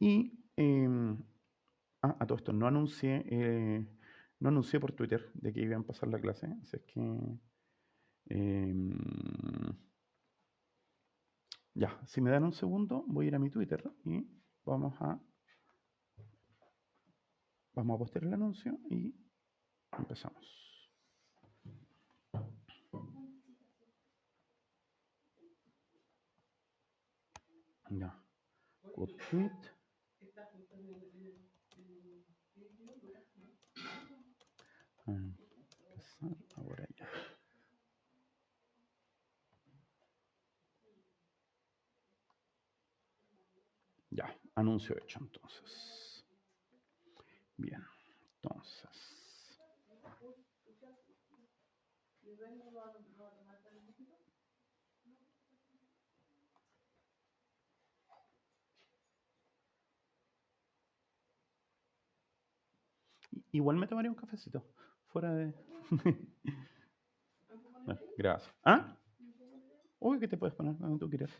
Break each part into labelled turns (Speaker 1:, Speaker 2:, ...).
Speaker 1: Y a todo esto, no anuncié por Twitter de que iban a pasar la clase, así es que em, ya, si me dan un segundo, voy a ir a mi Twitter y vamos a, vamos a postear el anuncio y empezamos. Ya, good tweet. Empezar ahora ya. Ya, anuncio hecho entonces. Bien, entonces. Igual me tomaría un cafecito. Fuera de. Gracias. ¿Ah? Uy, ¿qué te puedes poner? Donde tú quieras.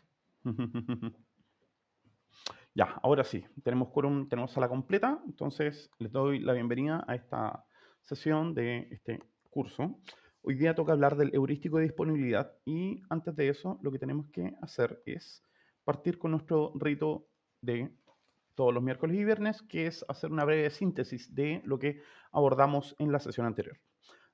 Speaker 1: Ya, ahora sí, tenemos quórum, tenemos sala completa, entonces les doy la bienvenida a esta sesión de este curso. Hoy día toca hablar del heurístico de disponibilidad y antes de eso lo que tenemos que hacer es partir con nuestro rito de todos los miércoles y viernes, que es hacer una breve síntesis de lo que abordamos en la sesión anterior.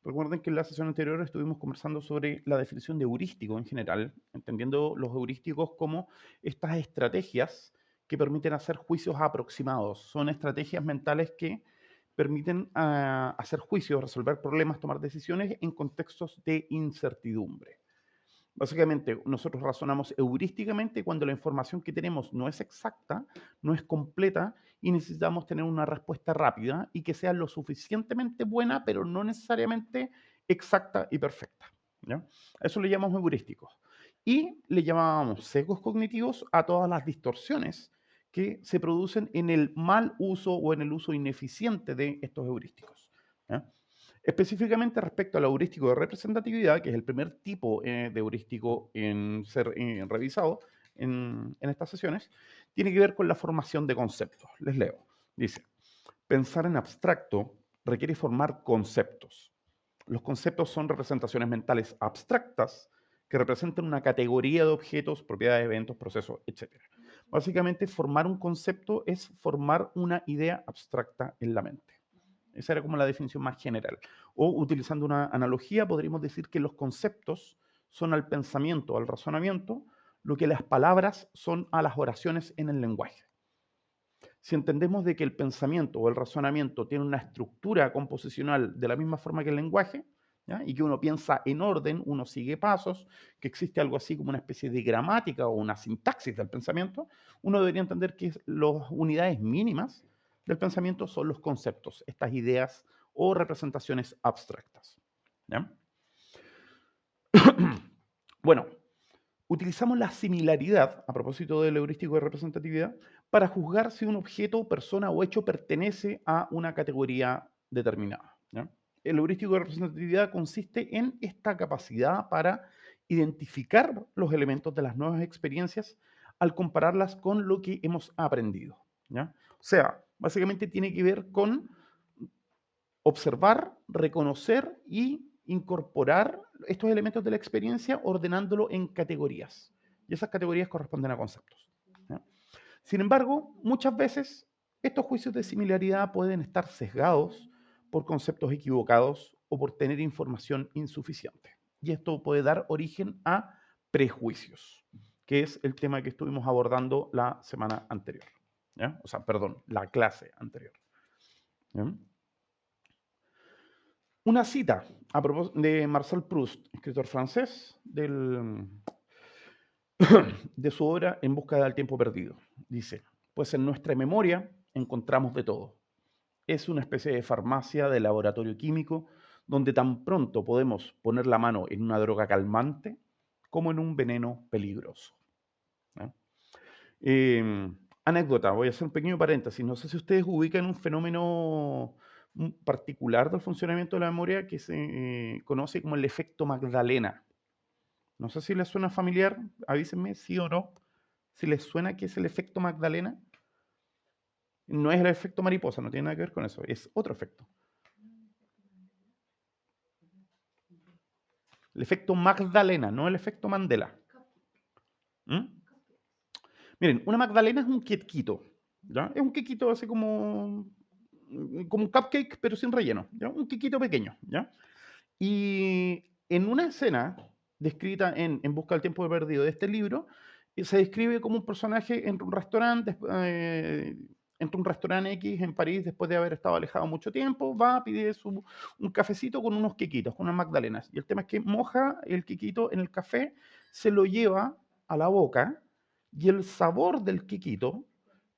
Speaker 1: Recuerden que en la sesión anterior estuvimos conversando sobre la definición de heurístico en general, entendiendo los heurísticos como estas estrategias que permiten hacer juicios aproximados. Son estrategias mentales que permiten hacer juicios, resolver problemas, tomar decisiones en contextos de incertidumbre. Básicamente, nosotros razonamos heurísticamente cuando la información que tenemos no es exacta, no es completa y necesitamos tener una respuesta rápida y que sea lo suficientemente buena, pero no necesariamente exacta y perfecta. ¿Ya? A eso le llamamos heurísticos. Y le llamábamos sesgos cognitivos a todas las distorsiones que se producen en el mal uso o en el uso ineficiente de estos heurísticos. ¿Ya? Específicamente respecto al heurístico de representatividad, que es el primer tipo de heurístico en ser revisado en estas sesiones, tiene que ver con la formación de conceptos. Les leo. Dice, pensar en abstracto requiere formar conceptos. Los conceptos son representaciones mentales abstractas que representan una categoría de objetos, propiedades, eventos, procesos, etc. Básicamente, formar un concepto es formar una idea abstracta en la mente. Esa era como la definición más general. O utilizando una analogía, podríamos decir que los conceptos son al pensamiento, al razonamiento, lo que las palabras son a las oraciones en el lenguaje. Si entendemos de que el pensamiento o el razonamiento tiene una estructura composicional de la misma forma que el lenguaje, ¿ya? Y que uno piensa en orden, uno sigue pasos, que existe algo así como una especie de gramática o una sintaxis del pensamiento, uno debería entender que las unidades mínimas del pensamiento son los conceptos, estas ideas o representaciones abstractas. ¿Ya? Bueno, utilizamos la similaridad, a propósito del heurístico de representatividad, para juzgar si un objeto, persona o hecho pertenece a una categoría determinada. ¿Ya? El heurístico de representatividad consiste en esta capacidad para identificar los elementos de las nuevas experiencias al compararlas con lo que hemos aprendido. ¿Ya? O sea, básicamente tiene que ver con observar, reconocer y incorporar estos elementos de la experiencia ordenándolo en categorías. Y esas categorías corresponden a conceptos. ¿Ya? Sin embargo, muchas veces estos juicios de similaridad pueden estar sesgados por conceptos equivocados o por tener información insuficiente. Y esto puede dar origen a prejuicios, que es el tema que estuvimos abordando la semana anterior. ¿Ya? O sea, perdón, la clase anterior. ¿Ya? Una cita a propósito de Marcel Proust, escritor francés, de su obra En busca del tiempo perdido. Dice, pues en nuestra memoria encontramos de todo. Es una especie de farmacia de laboratorio químico donde tan pronto podemos poner la mano en una droga calmante como en un veneno peligroso. ¿No? Anécdota, voy a hacer un pequeño paréntesis. No sé si ustedes ubican un fenómeno particular del funcionamiento de la memoria que se conoce como el efecto Magdalena. No sé si les suena familiar, avísenme sí o no. Si les suena qué es el efecto Magdalena. No es el efecto mariposa, no tiene nada que ver con eso, es otro efecto. El efecto Magdalena, no el efecto Mandela. ¿Mm? Miren, una magdalena es un quequito, ¿ya? Es un quequito así como un cupcake, pero sin relleno, ¿ya? Un quequito pequeño, ¿ya? Y en una escena descrita en Busca del tiempo perdido de este libro, se describe como un personaje entre un restaurante X en París después de haber estado alejado mucho tiempo, va, pide un cafecito con unos quequitos, con unas magdalenas. Y el tema es que moja el quequito en el café, se lo lleva a la boca y el sabor del quequito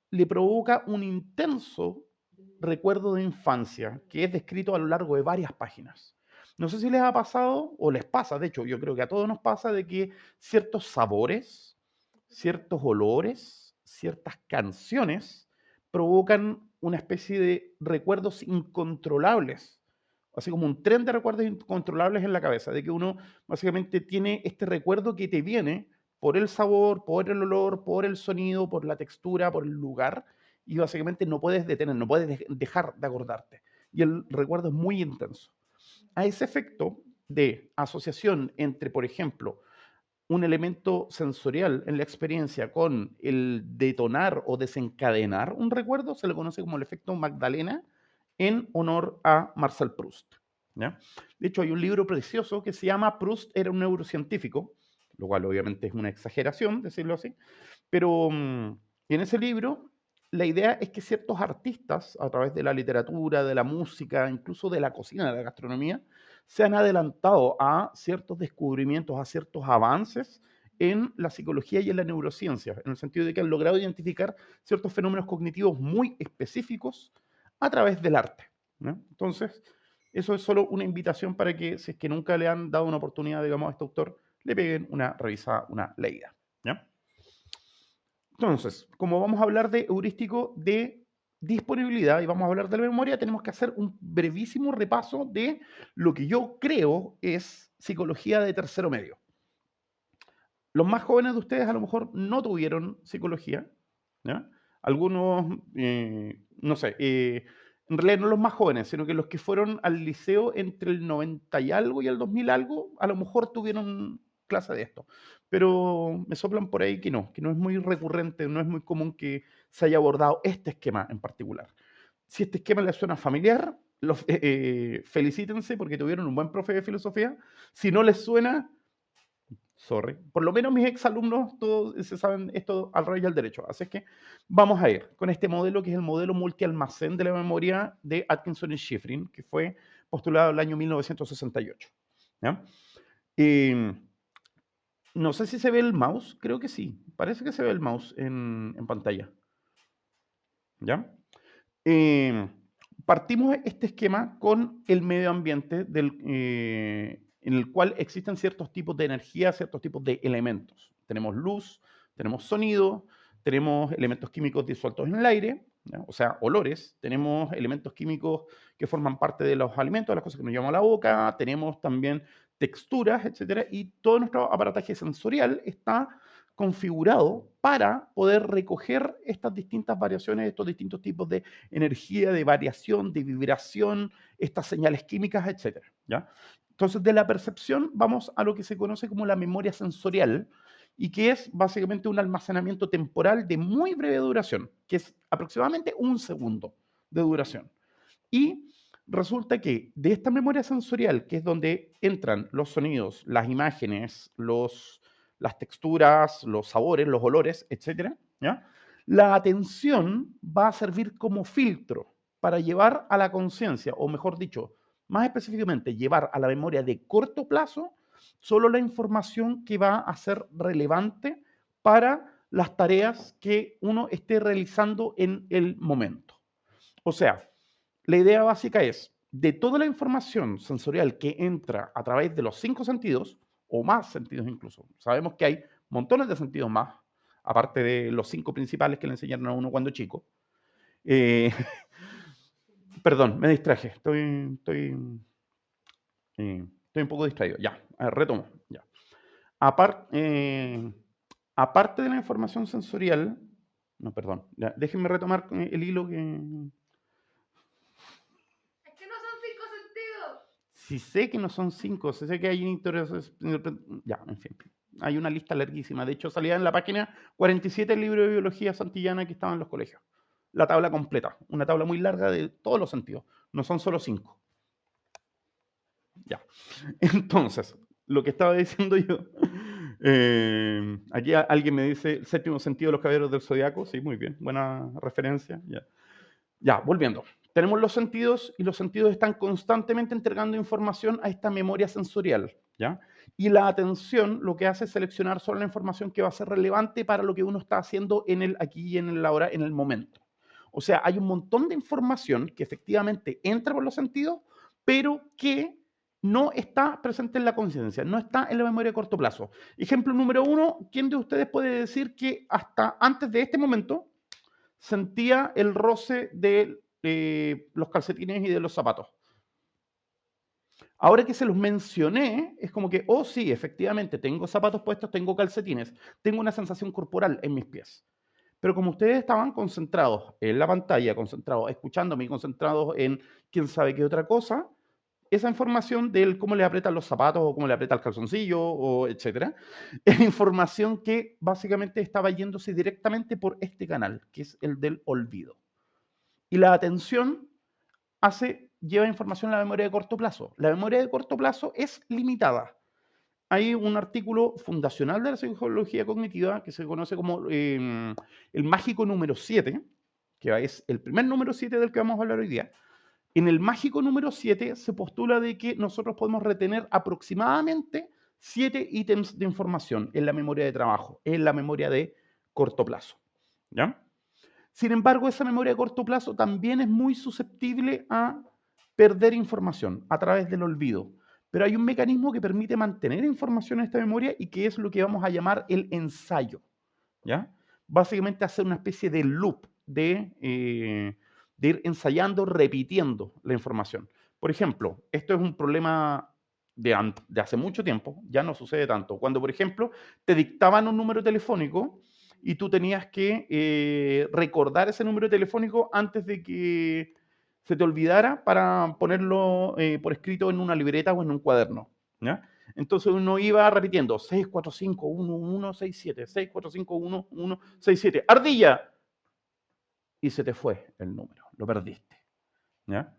Speaker 1: le provoca un intenso recuerdo de infancia que es descrito a lo largo de varias páginas. No sé si les ha pasado o les pasa, de hecho, yo creo que a todos nos pasa de que ciertos sabores, ciertos olores, ciertas canciones provocan una especie de recuerdos incontrolables, así como un tren de recuerdos incontrolables en la cabeza, de que uno básicamente tiene este recuerdo que te viene por el sabor, por el olor, por el sonido, por la textura, por el lugar, y básicamente no puedes detener, no puedes dejar de acordarte. Y el recuerdo es muy intenso. A ese efecto de asociación entre, por ejemplo, un elemento sensorial en la experiencia con el detonar o desencadenar un recuerdo, se le conoce como el efecto Magdalena en honor a Marcel Proust. ¿Ya? De hecho, hay un libro precioso que se llama Proust era un neurocientífico, lo cual obviamente es una exageración decirlo así, pero en ese libro la idea es que ciertos artistas, a través de la literatura, de la música, incluso de la cocina, de la gastronomía, se han adelantado a ciertos descubrimientos, a ciertos avances en la psicología y en la neurociencia, en el sentido de que han logrado identificar ciertos fenómenos cognitivos muy específicos a través del arte, ¿no? Entonces, eso es solo una invitación para que, si es que nunca le han dado una oportunidad, digamos, a este autor, le peguen una revisada, una leída, ¿ya? Entonces, como vamos a hablar de heurístico de disponibilidad y vamos a hablar de la memoria, tenemos que hacer un brevísimo repaso de lo que yo creo es psicología de tercero medio. Los más jóvenes de ustedes a lo mejor no tuvieron psicología, ¿ya? Algunos, no sé, en realidad no los más jóvenes, sino que los que fueron al liceo entre el 90 y algo y el 2000 algo, a lo mejor tuvieron clase de esto. Pero me soplan por ahí que no es muy recurrente, no es muy común que se haya abordado este esquema en particular. Si este esquema les suena familiar, felicítense porque tuvieron un buen profe de filosofía. Si no les suena, sorry. Por lo menos mis exalumnos todos se saben esto al revés y al derecho. Así es que vamos a ir con este modelo que es el modelo multialmacén de la memoria de Atkinson y Shiffrin, que fue postulado en el año 1968. ¿Ya? Eh, no sé si se ve el mouse, creo que sí. Parece que se ve el mouse en pantalla. ¿Ya? Eh, Partimos este esquema con el medio ambiente en el cual existen ciertos tipos de energía, ciertos tipos de elementos. Tenemos luz, tenemos sonido, tenemos elementos químicos disueltos en el aire, ¿ya? O sea, olores, tenemos elementos químicos que forman parte de los alimentos, de las cosas que nos llevamos a la boca, tenemos también texturas, etcétera, y todo nuestro aparataje sensorial está configurado para poder recoger estas distintas variaciones, estos distintos tipos de energía, de variación, de vibración, estas señales químicas, etcétera, ¿ya? Entonces, de la percepción vamos a lo que se conoce como la memoria sensorial y que es básicamente un almacenamiento temporal de muy breve duración, que es aproximadamente un segundo de duración. Y resulta que de esta memoria sensorial, que es donde entran los sonidos, las imágenes, las texturas, los sabores, los olores, etcétera, ¿ya? La atención va a servir como filtro para llevar a la conciencia, o mejor dicho, más específicamente, llevar a la memoria de corto plazo solo la información que va a ser relevante para las tareas que uno esté realizando en el momento. O sea, la idea básica es, de toda la información sensorial que entra a través de los 5 sentidos, o más sentidos incluso, sabemos que hay montones de sentidos más, aparte de los 5 principales que le enseñaron a uno cuando chico. Eh, Perdón, me distraje, estoy un poco distraído. Ya, a ver, retomo. Ya. Aparte de la información sensorial, No, perdón. Ya, déjenme retomar el hilo que...
Speaker 2: Es que no son 5 sentidos.
Speaker 1: Si sé que no son 5, si sé que hay ya, en fin. Hay una lista larguísima. De hecho, salía en la página 47 el libro de biología santillana que estaba en los colegios. La tabla completa. Una tabla muy larga de todos los sentidos. No son solo 5. Ya. Entonces, lo que estaba diciendo yo. Aquí alguien me dice el séptimo sentido de los caballeros del zodiaco. Sí, muy bien. Buena referencia. Ya. Ya, volviendo. Tenemos los sentidos y los sentidos están constantemente entregando información a esta memoria sensorial, ¿ya? Y la atención lo que hace es seleccionar solo la información que va a ser relevante para lo que uno está haciendo en el aquí y en el ahora, en el momento. O sea, hay un montón de información que efectivamente entra por los sentidos, pero que no está presente en la conciencia, no está en la memoria a corto plazo. Ejemplo número uno, ¿quién de ustedes puede decir que hasta antes de este momento sentía el roce de los calcetines y de los zapatos? Ahora que se los mencioné, es como que, oh sí, efectivamente, tengo zapatos puestos, tengo calcetines, tengo una sensación corporal en mis pies. Pero como ustedes estaban concentrados en la pantalla, concentrados escuchándome y concentrados en quién sabe qué otra cosa, esa información del cómo le aprietan los zapatos o cómo le aprieta el calzoncillo o etcétera, es información que básicamente estaba yéndose directamente por este canal, que es el del olvido. Y la atención lleva información a la memoria de corto plazo. La memoria de corto plazo es limitada. Hay un artículo fundacional de la psicología cognitiva que se conoce como el mágico número 7, que es el primer número 7 del que vamos a hablar hoy día. En el mágico número 7 se postula de que nosotros podemos retener aproximadamente 7 ítems de información en la memoria de trabajo, en la memoria de corto plazo. ¿Ya? Sin embargo, esa memoria a corto plazo también es muy susceptible a perder información a través del olvido. Pero hay un mecanismo que permite mantener información en esta memoria y que es lo que vamos a llamar el ensayo. ¿Ya? Básicamente hacer una especie de loop de ir ensayando, repitiendo la información. Por ejemplo, esto es un problema de hace mucho tiempo, ya no sucede tanto. Cuando, por ejemplo, te dictaban un número telefónico y tú tenías que recordar ese número telefónico antes de que se te olvidara para ponerlo por escrito en una libreta o en un cuaderno. ¿Ya? Entonces uno iba repitiendo 6451167, 6451167. ¡Ardilla! Y se te fue el número, lo perdiste. ¿Ya?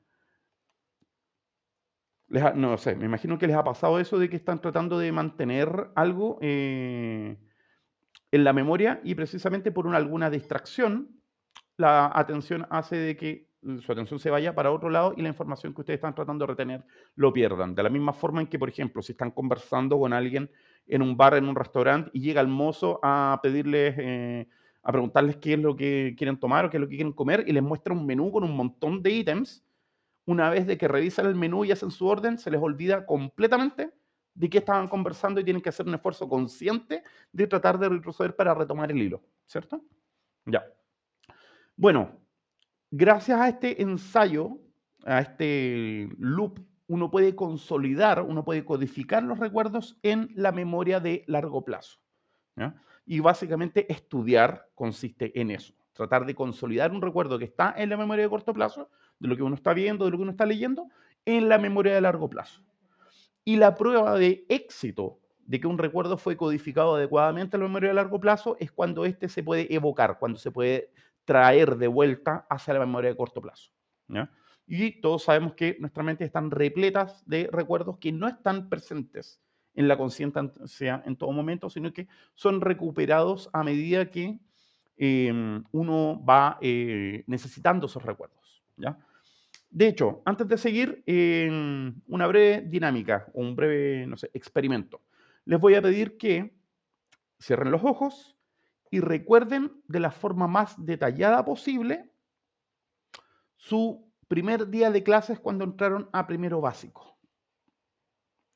Speaker 1: No sé, me imagino que les ha pasado eso de que están tratando de mantener algo en la memoria y precisamente por alguna distracción la atención hace de que su atención se vaya para otro lado y la información que ustedes están tratando de retener lo pierdan. De la misma forma en que, por ejemplo, si están conversando con alguien en un bar, en un restaurante, y llega el mozo a pedirles, a preguntarles qué es lo que quieren tomar o qué es lo que quieren comer, y les muestra un menú con un montón de ítems, una vez de que revisan el menú y hacen su orden, se les olvida completamente de qué estaban conversando y tienen que hacer un esfuerzo consciente de tratar de retroceder para retomar el hilo, ¿cierto? Ya. Bueno, gracias a este ensayo, a este loop, uno puede consolidar, uno puede codificar los recuerdos en la memoria de largo plazo. ¿Ya? Y básicamente estudiar consiste en eso, tratar de consolidar un recuerdo que está en la memoria de corto plazo, de lo que uno está viendo, de lo que uno está leyendo, en la memoria de largo plazo. Y la prueba de éxito de que un recuerdo fue codificado adecuadamente en la memoria de largo plazo es cuando éste se puede evocar, cuando se puede traer de vuelta hacia la memoria de corto plazo. ¿Ya? Y todos sabemos que nuestra mente están repletas de recuerdos que no están presentes en la conciencia en todo momento, sino que son recuperados a medida que uno va necesitando esos recuerdos. ¿Ya? De hecho, antes de seguir, una breve dinámica o un breve, no sé, experimento. Les voy a pedir que cierren los ojos y recuerden de la forma más detallada posible su primer día de clases cuando entraron a primero básico.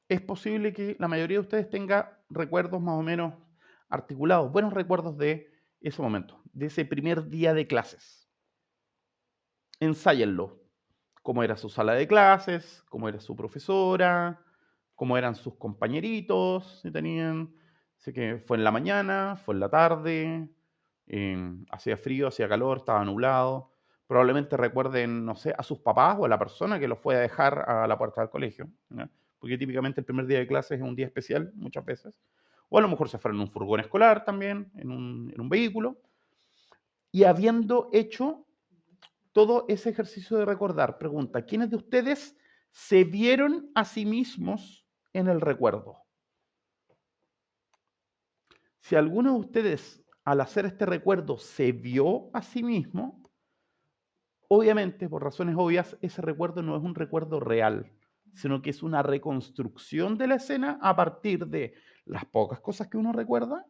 Speaker 1: Es posible que la mayoría de ustedes tenga recuerdos más o menos articulados, buenos recuerdos de ese momento, de ese primer día de clases. Ensáyenlo. Cómo era su sala de clases, cómo era su profesora, cómo eran sus compañeritos, si tenían, sé que fue en la mañana, fue en la tarde, Hacía frío, hacía calor, estaba nublado. Probablemente recuerden, no sé, a sus papás o a la persona que los fue a dejar a la puerta del colegio, ¿ya? Porque típicamente el primer día de clases es un día especial muchas veces. O a lo mejor se fueron en un furgón escolar también, en un vehículo. Y habiendo hecho todo ese ejercicio de recordar, pregunta, ¿quiénes de ustedes se vieron a sí mismos en el recuerdo? Si alguno de ustedes al hacer este recuerdo se vio a sí mismo, obviamente, por razones obvias, ese recuerdo no es un recuerdo real, sino que es una reconstrucción de la escena a partir de las pocas cosas que uno recuerda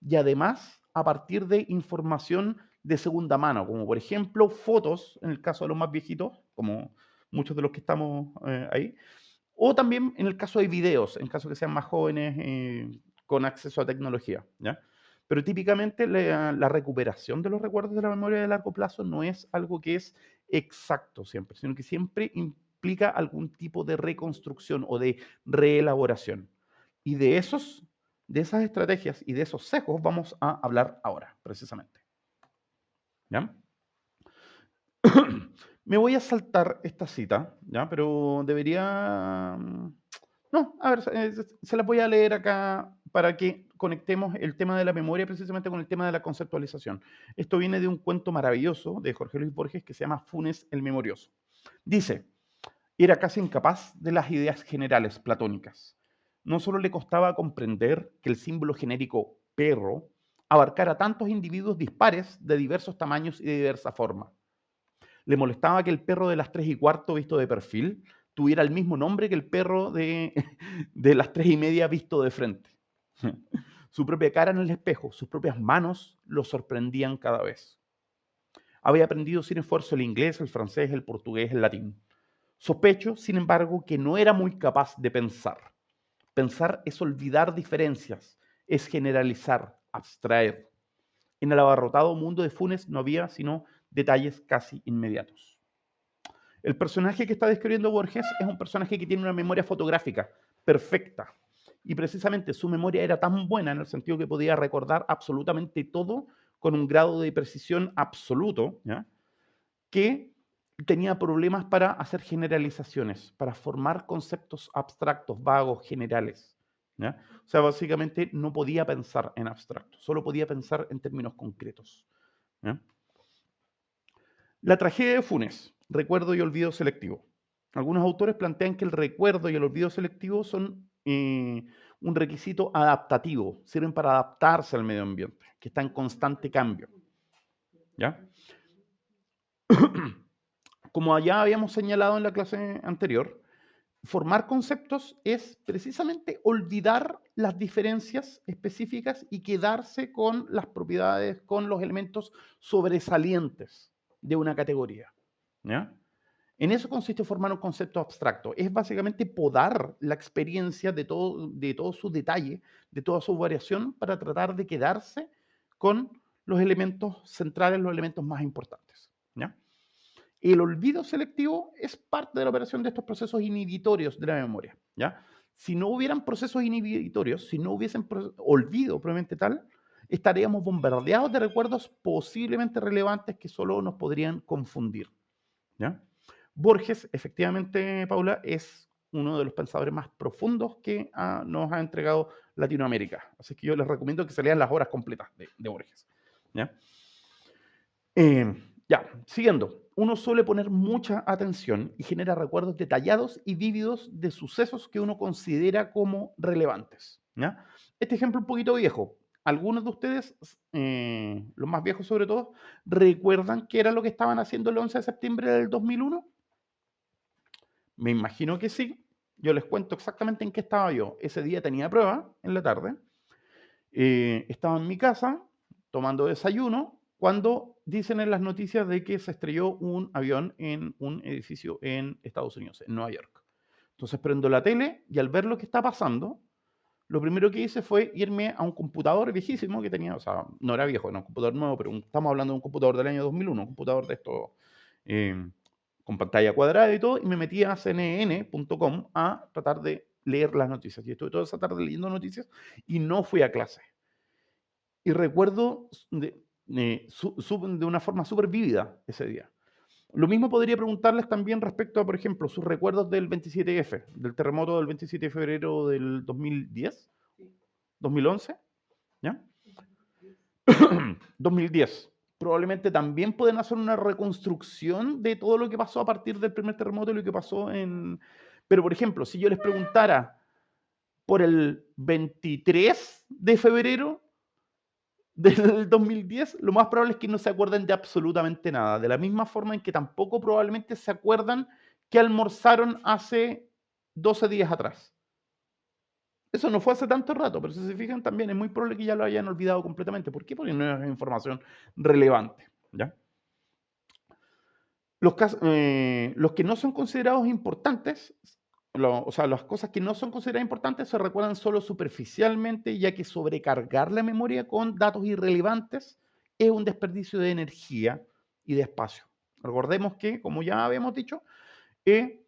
Speaker 1: y además a partir de información de segunda mano, como por ejemplo fotos, en el caso de los más viejitos, como muchos de los que estamos ahí, o también en el caso de videos, en caso que sean más jóvenes con acceso a tecnología, ¿ya? Pero típicamente la recuperación de los recuerdos de la memoria de largo plazo no es algo que es exacto siempre, sino que siempre implica algún tipo de reconstrucción o de reelaboración. Y de esas estrategias y de esos sesgos vamos a hablar ahora, precisamente. ¿Ya? Me voy a saltar esta cita, ¿ya? Pero debería... No, a ver, se las voy a leer acá para que conectemos el tema de la memoria precisamente con el tema de la conceptualización. Esto viene de un cuento maravilloso de Jorge Luis Borges que se llama Funes el Memorioso. Dice, era casi incapaz de las ideas generales platónicas. No solo le costaba comprender que el símbolo genérico perro abarcara tantos individuos dispares de diversos tamaños y de diversa forma. Le molestaba que el perro de las 3:15 visto de perfil tuviera el mismo nombre que el perro de las 3:30 visto de frente. Su propia cara en el espejo, sus propias manos lo sorprendían cada vez. Había aprendido sin esfuerzo el inglés, el francés, el portugués, el latín. Sospecho, sin embargo, que no era muy capaz de pensar. Pensar es olvidar diferencias, es generalizar, abstraer. En el abarrotado mundo de Funes no había sino detalles casi inmediatos. El personaje que está describiendo Borges es un personaje que tiene una memoria fotográfica perfecta. Y precisamente su memoria era tan buena en el sentido que podía recordar absolutamente todo con un grado de precisión absoluto, ¿ya? Que tenía problemas para hacer generalizaciones, para formar conceptos abstractos, vagos, generales, ¿ya? O sea, básicamente no podía pensar en abstracto, solo podía pensar en términos concretos, ¿ya? La tragedia de Funes, recuerdo y olvido selectivo. Algunos autores plantean que el recuerdo y el olvido selectivo son un requisito adaptativo, sirven para adaptarse al medio ambiente, que está en constante cambio. ¿Ya? Como ya habíamos señalado en la clase anterior, formar conceptos es precisamente olvidar las diferencias específicas y quedarse con las propiedades, con los elementos sobresalientes de una categoría. ¿Ya? En eso consiste formar un concepto abstracto. Es básicamente podar la experiencia de todo su detalle, de toda su variación, para tratar de quedarse con los elementos centrales, los elementos más importantes. ¿Ya? El olvido selectivo es parte de la operación de estos procesos inhibitorios de la memoria. ¿Ya? Si no hubieran procesos inhibitorios, si no hubiesen olvido probablemente tal, estaríamos bombardeados de recuerdos posiblemente relevantes que solo nos podrían confundir. ¿Ya? Borges, efectivamente, Paula, es uno de los pensadores más profundos que nos ha entregado Latinoamérica. Así que yo les recomiendo que se lean las obras completas de Borges. ¿Ya? Siguiendo. Uno suele poner mucha atención y genera recuerdos detallados y vívidos de sucesos que uno considera como relevantes. ¿Ya? Este ejemplo un poquito viejo. Algunos de ustedes, los más viejos sobre todo, ¿recuerdan qué era lo que estaban haciendo el 11 de septiembre del 2001? Me imagino que sí. Yo les cuento exactamente en qué estaba yo. Ese día tenía prueba en la tarde. Estaba en mi casa tomando desayuno cuando dicen en las noticias de que se estrelló un avión en un edificio en Estados Unidos, en Nueva York. Entonces prendo la tele y al ver lo que está pasando, lo primero que hice fue irme a un computador viejísimo que tenía, o sea, no era viejo, era un computador nuevo, pero estamos hablando de un computador del año 2001, un computador de estos con pantalla cuadrada y todo, y me metí a cnn.com a tratar de leer las noticias. Y estuve toda esa tarde leyendo noticias y no fui a clase. Y recuerdo de una forma súper vívida ese día. Lo mismo podría preguntarles también respecto a, por ejemplo, sus recuerdos del 27F, del terremoto del 27 de febrero del 2010, 2011, ¿ya? 2010. Probablemente también pueden hacer una reconstrucción de todo lo que pasó a partir del primer terremoto y lo que pasó en... Pero, por ejemplo, si yo les preguntara por el 23 de febrero del 2010, lo más probable es que no se acuerden de absolutamente nada. De la misma forma en que tampoco probablemente se acuerdan que almorzaron hace 12 días atrás. Eso no fue hace tanto rato, pero si se fijan también es muy probable que ya lo hayan olvidado completamente. ¿Por qué? Porque no es información relevante, ¿ya? Los que no son considerados importantes, o sea, las cosas que no son consideradas importantes se recuerdan solo superficialmente, ya que sobrecargar la memoria con datos irrelevantes es un desperdicio de energía y de espacio. Recordemos que, como ya habíamos dicho, eh,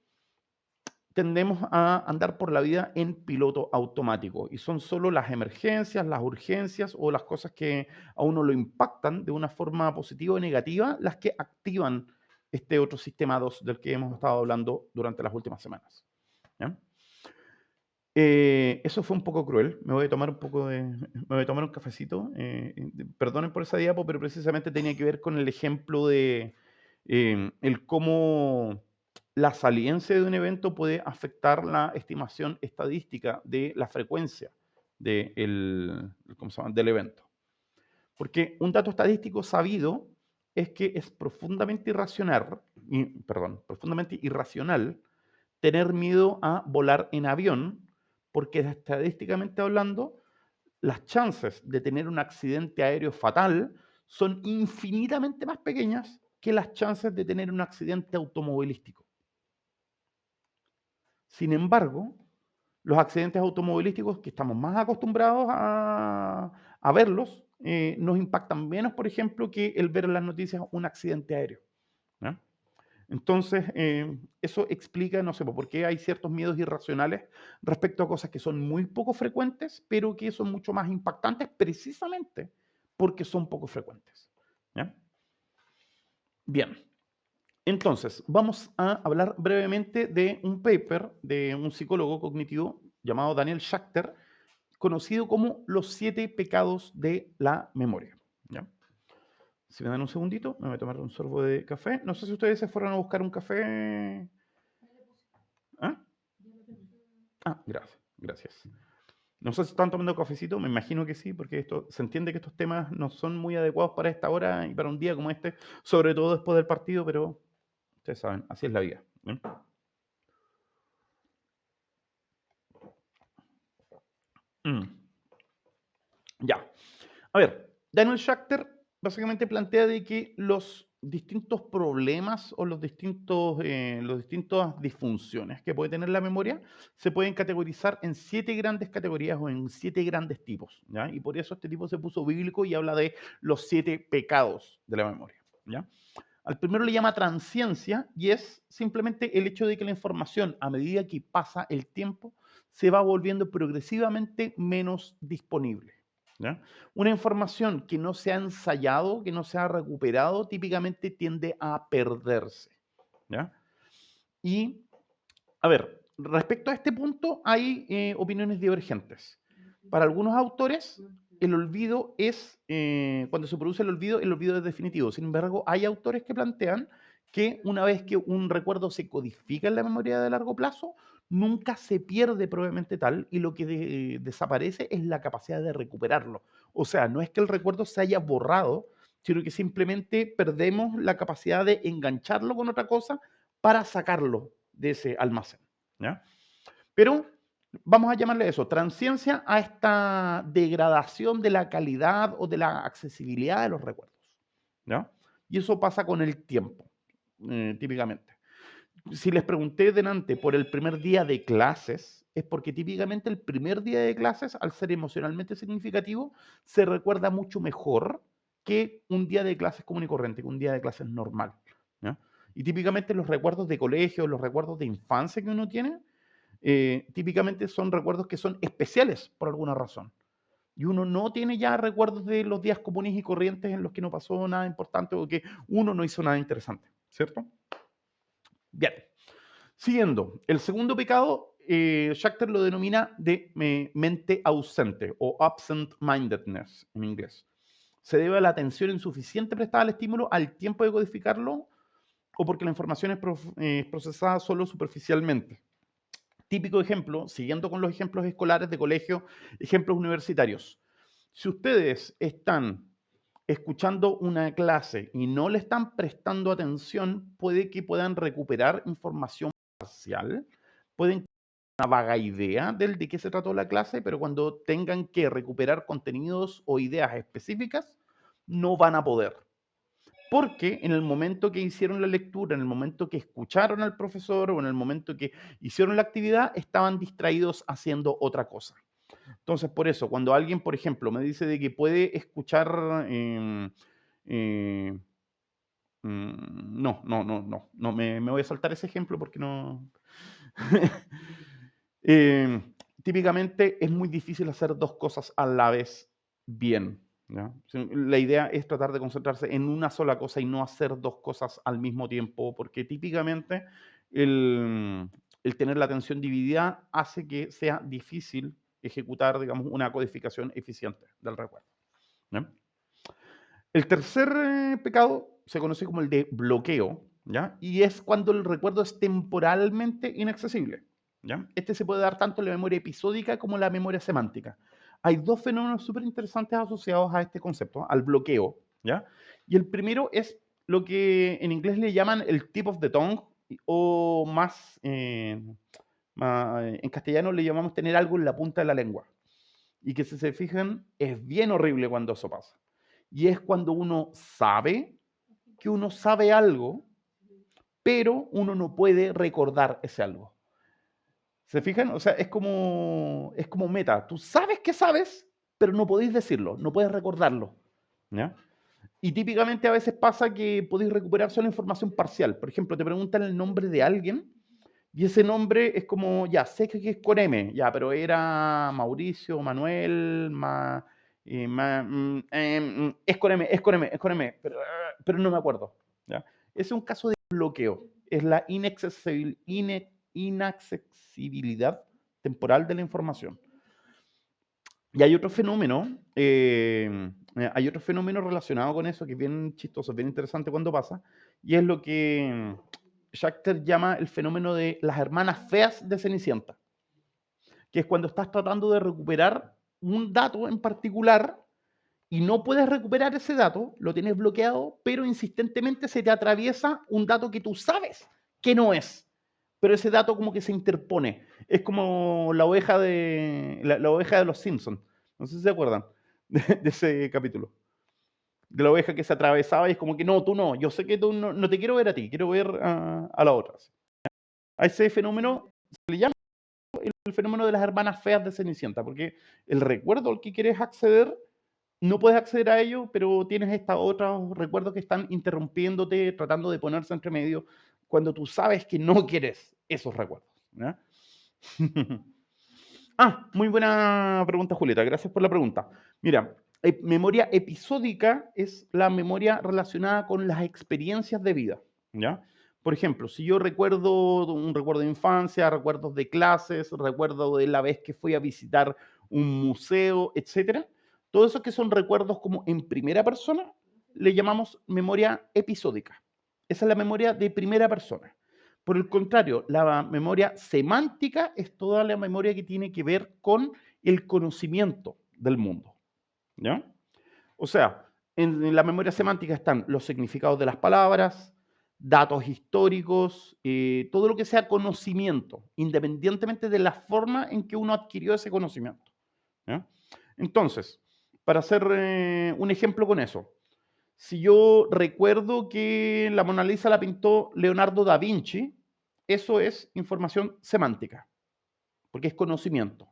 Speaker 1: tendemos a andar por la vida en piloto automático y son solo las emergencias, las urgencias o las cosas que a uno lo impactan de una forma positiva o negativa las que activan este otro sistema 2 del que hemos estado hablando durante las últimas semanas. ¿Ya? Eso fue un poco cruel. Me voy a tomar me voy a tomar un cafecito. Perdonen por esa diapo, pero precisamente tenía que ver con el ejemplo de el cómo la saliencia de un evento puede afectar la estimación estadística de la frecuencia ¿cómo se llama? Del evento. Porque un dato estadístico sabido es que es profundamente irracional tener miedo a volar en avión, porque estadísticamente hablando, las chances de tener un accidente aéreo fatal son infinitamente más pequeñas que las chances de tener un accidente automovilístico. Sin embargo, los accidentes automovilísticos, que estamos más acostumbrados a verlos, nos impactan menos, por ejemplo, que el ver en las noticias un accidente aéreo. ¿Ya? Entonces, eso explica, no sé, por qué hay ciertos miedos irracionales respecto a cosas que son muy poco frecuentes, pero que son mucho más impactantes precisamente porque son poco frecuentes. ¿Ya? Bien, entonces, vamos a hablar brevemente de un paper de un psicólogo cognitivo llamado Daniel Schachter, conocido como los 7 pecados de la memoria. ¿Ya? Si me dan un segundito, me voy a tomar un sorbo de café. No sé si ustedes se fueron a buscar un café. ¿Ah? Gracias, gracias. No sé si están tomando cafecito, me imagino que sí, porque esto, se entiende que estos temas no son muy adecuados para esta hora y para un día como este, sobre todo después del partido, pero ustedes saben, así es la vida. ¿Eh? Mm. Ya. A ver, Daniel Schachter básicamente plantea de que los distintos problemas o las distintas disfunciones que puede tener la memoria se pueden categorizar en 7 grandes categorías o en 7 grandes tipos, ¿ya? Y por eso este tipo se puso bíblico y habla de los 7 pecados de la memoria, ¿ya? Al primero le llama transciencia y es simplemente el hecho de que la información, a medida que pasa el tiempo, se va volviendo progresivamente menos disponible. ¿Ya? Una información que no se ha ensayado, que no se ha recuperado, típicamente tiende a perderse. ¿Ya? Y, a ver, respecto a este punto hay opiniones divergentes. Para algunos autores, el olvido cuando se produce el olvido es definitivo. Sin embargo, hay autores que plantean que una vez que un recuerdo se codifica en la memoria de largo plazo, nunca se pierde probablemente tal y lo que desaparece es la capacidad de recuperarlo. O sea, no es que el recuerdo se haya borrado, sino que simplemente perdemos la capacidad de engancharlo con otra cosa para sacarlo de ese almacén. ¿Ya? Pero vamos a llamarle eso, transciencia a esta degradación de la calidad o de la accesibilidad de los recuerdos. ¿Ya? Y eso pasa con el tiempo, típicamente. Si les pregunté delante por el primer día de clases, es porque típicamente el primer día de clases, al ser emocionalmente significativo, se recuerda mucho mejor que un día de clases común y corriente, que un día de clases normal. ¿Ya? Y típicamente los recuerdos de colegio, los recuerdos de infancia que uno tiene, típicamente son recuerdos que son especiales por alguna razón. Y uno no tiene ya recuerdos de los días comunes y corrientes en los que no pasó nada importante o que uno no hizo nada interesante, ¿cierto? Bien. Siguiendo, el segundo pecado, Schachter lo denomina de mente ausente o absent-mindedness en inglés. Se debe a la atención insuficiente prestada al estímulo al tiempo de codificarlo o porque la información es procesada solo superficialmente. Típico ejemplo, siguiendo con los ejemplos escolares de colegio, ejemplos universitarios. Si ustedes están escuchando una clase y no le están prestando atención, puede que puedan recuperar información parcial, pueden tener una vaga idea de qué se trató la clase, pero cuando tengan que recuperar contenidos o ideas específicas, no van a poder. Porque en el momento que hicieron la lectura, en el momento que escucharon al profesor o en el momento que hicieron la actividad, estaban distraídos haciendo otra cosa. Entonces, por eso, cuando alguien, por ejemplo, me dice de que puede escuchar, eh, no, me voy a saltar ese ejemplo porque no. Típicamente es muy difícil hacer dos cosas a la vez bien. ¿Ya? La idea es tratar de concentrarse en una sola cosa y no hacer dos cosas al mismo tiempo, porque típicamente el tener la atención dividida hace que sea difícil ejecutar, digamos, una codificación eficiente del recuerdo. ¿Ya? El tercer pecado se conoce como el de bloqueo, ¿ya? Y es cuando el recuerdo es temporalmente inaccesible, ¿ya? Este se puede dar tanto en la memoria episódica como en la memoria semántica. Hay dos fenómenos súper interesantes asociados a este concepto, al bloqueo, ¿ya? Y el primero es lo que en inglés le llaman el tip of the tongue, o en castellano le llamamos tener algo en la punta de la lengua. Y que si se fijan, es bien horrible cuando eso pasa. Y es cuando uno sabe que uno sabe algo, pero uno no puede recordar ese algo. ¿Se fijan? O sea, es como meta. Tú sabes que sabes, pero no podéis decirlo, no puedes recordarlo. ¿Ya? Y típicamente a veces pasa que podéis recuperar solo información parcial. Por ejemplo, te preguntan el nombre de alguien y ese nombre es como, ya, sé que es con M, ya, pero era Mauricio, Manuel, es con M, pero no me acuerdo. ¿Ya? Es un caso de bloqueo, es la inaccesibilidad temporal de la información. Y hay otro fenómeno relacionado con eso que es bien chistoso, bien interesante cuando pasa, y es lo que Schachter llama el fenómeno de las hermanas feas de Cenicienta, que es cuando estás tratando de recuperar un dato en particular y no puedes recuperar ese dato, lo tienes bloqueado, pero insistentemente se te atraviesa un dato que tú sabes que no es, pero ese dato como que se interpone. Es como la oveja de los Simpsons. No sé si se acuerdan de ese capítulo. De la oveja que se atravesaba y es como que no, tú no, yo sé que tú no te quiero ver a ti, quiero ver a la otra. A ese fenómeno se le llama el fenómeno de las hermanas feas de Cenicienta, porque el recuerdo al que quieres acceder, no puedes acceder a ello, pero tienes estos otros recuerdos que están interrumpiéndote, tratando de ponerse entre medio, cuando tú sabes que no quieres esos recuerdos. ¿Ya? Muy buena pregunta, Julieta. Gracias por la pregunta. Mira, memoria episódica es la memoria relacionada con las experiencias de vida, ¿ya? Por ejemplo, si yo recuerdo un recuerdo de infancia, recuerdos de clases, recuerdo de la vez que fui a visitar un museo, etcétera, todo eso que son recuerdos como en primera persona, le llamamos memoria episódica. Esa es la memoria de primera persona. Por el contrario, la memoria semántica es toda la memoria que tiene que ver con el conocimiento del mundo, ¿ya? O sea, en la memoria semántica están los significados de las palabras, datos históricos, todo lo que sea conocimiento, independientemente de la forma en que uno adquirió ese conocimiento, ¿ya? Entonces, para hacer un ejemplo con eso, si yo recuerdo que la Mona Lisa la pintó Leonardo da Vinci, eso es información semántica, porque es conocimiento.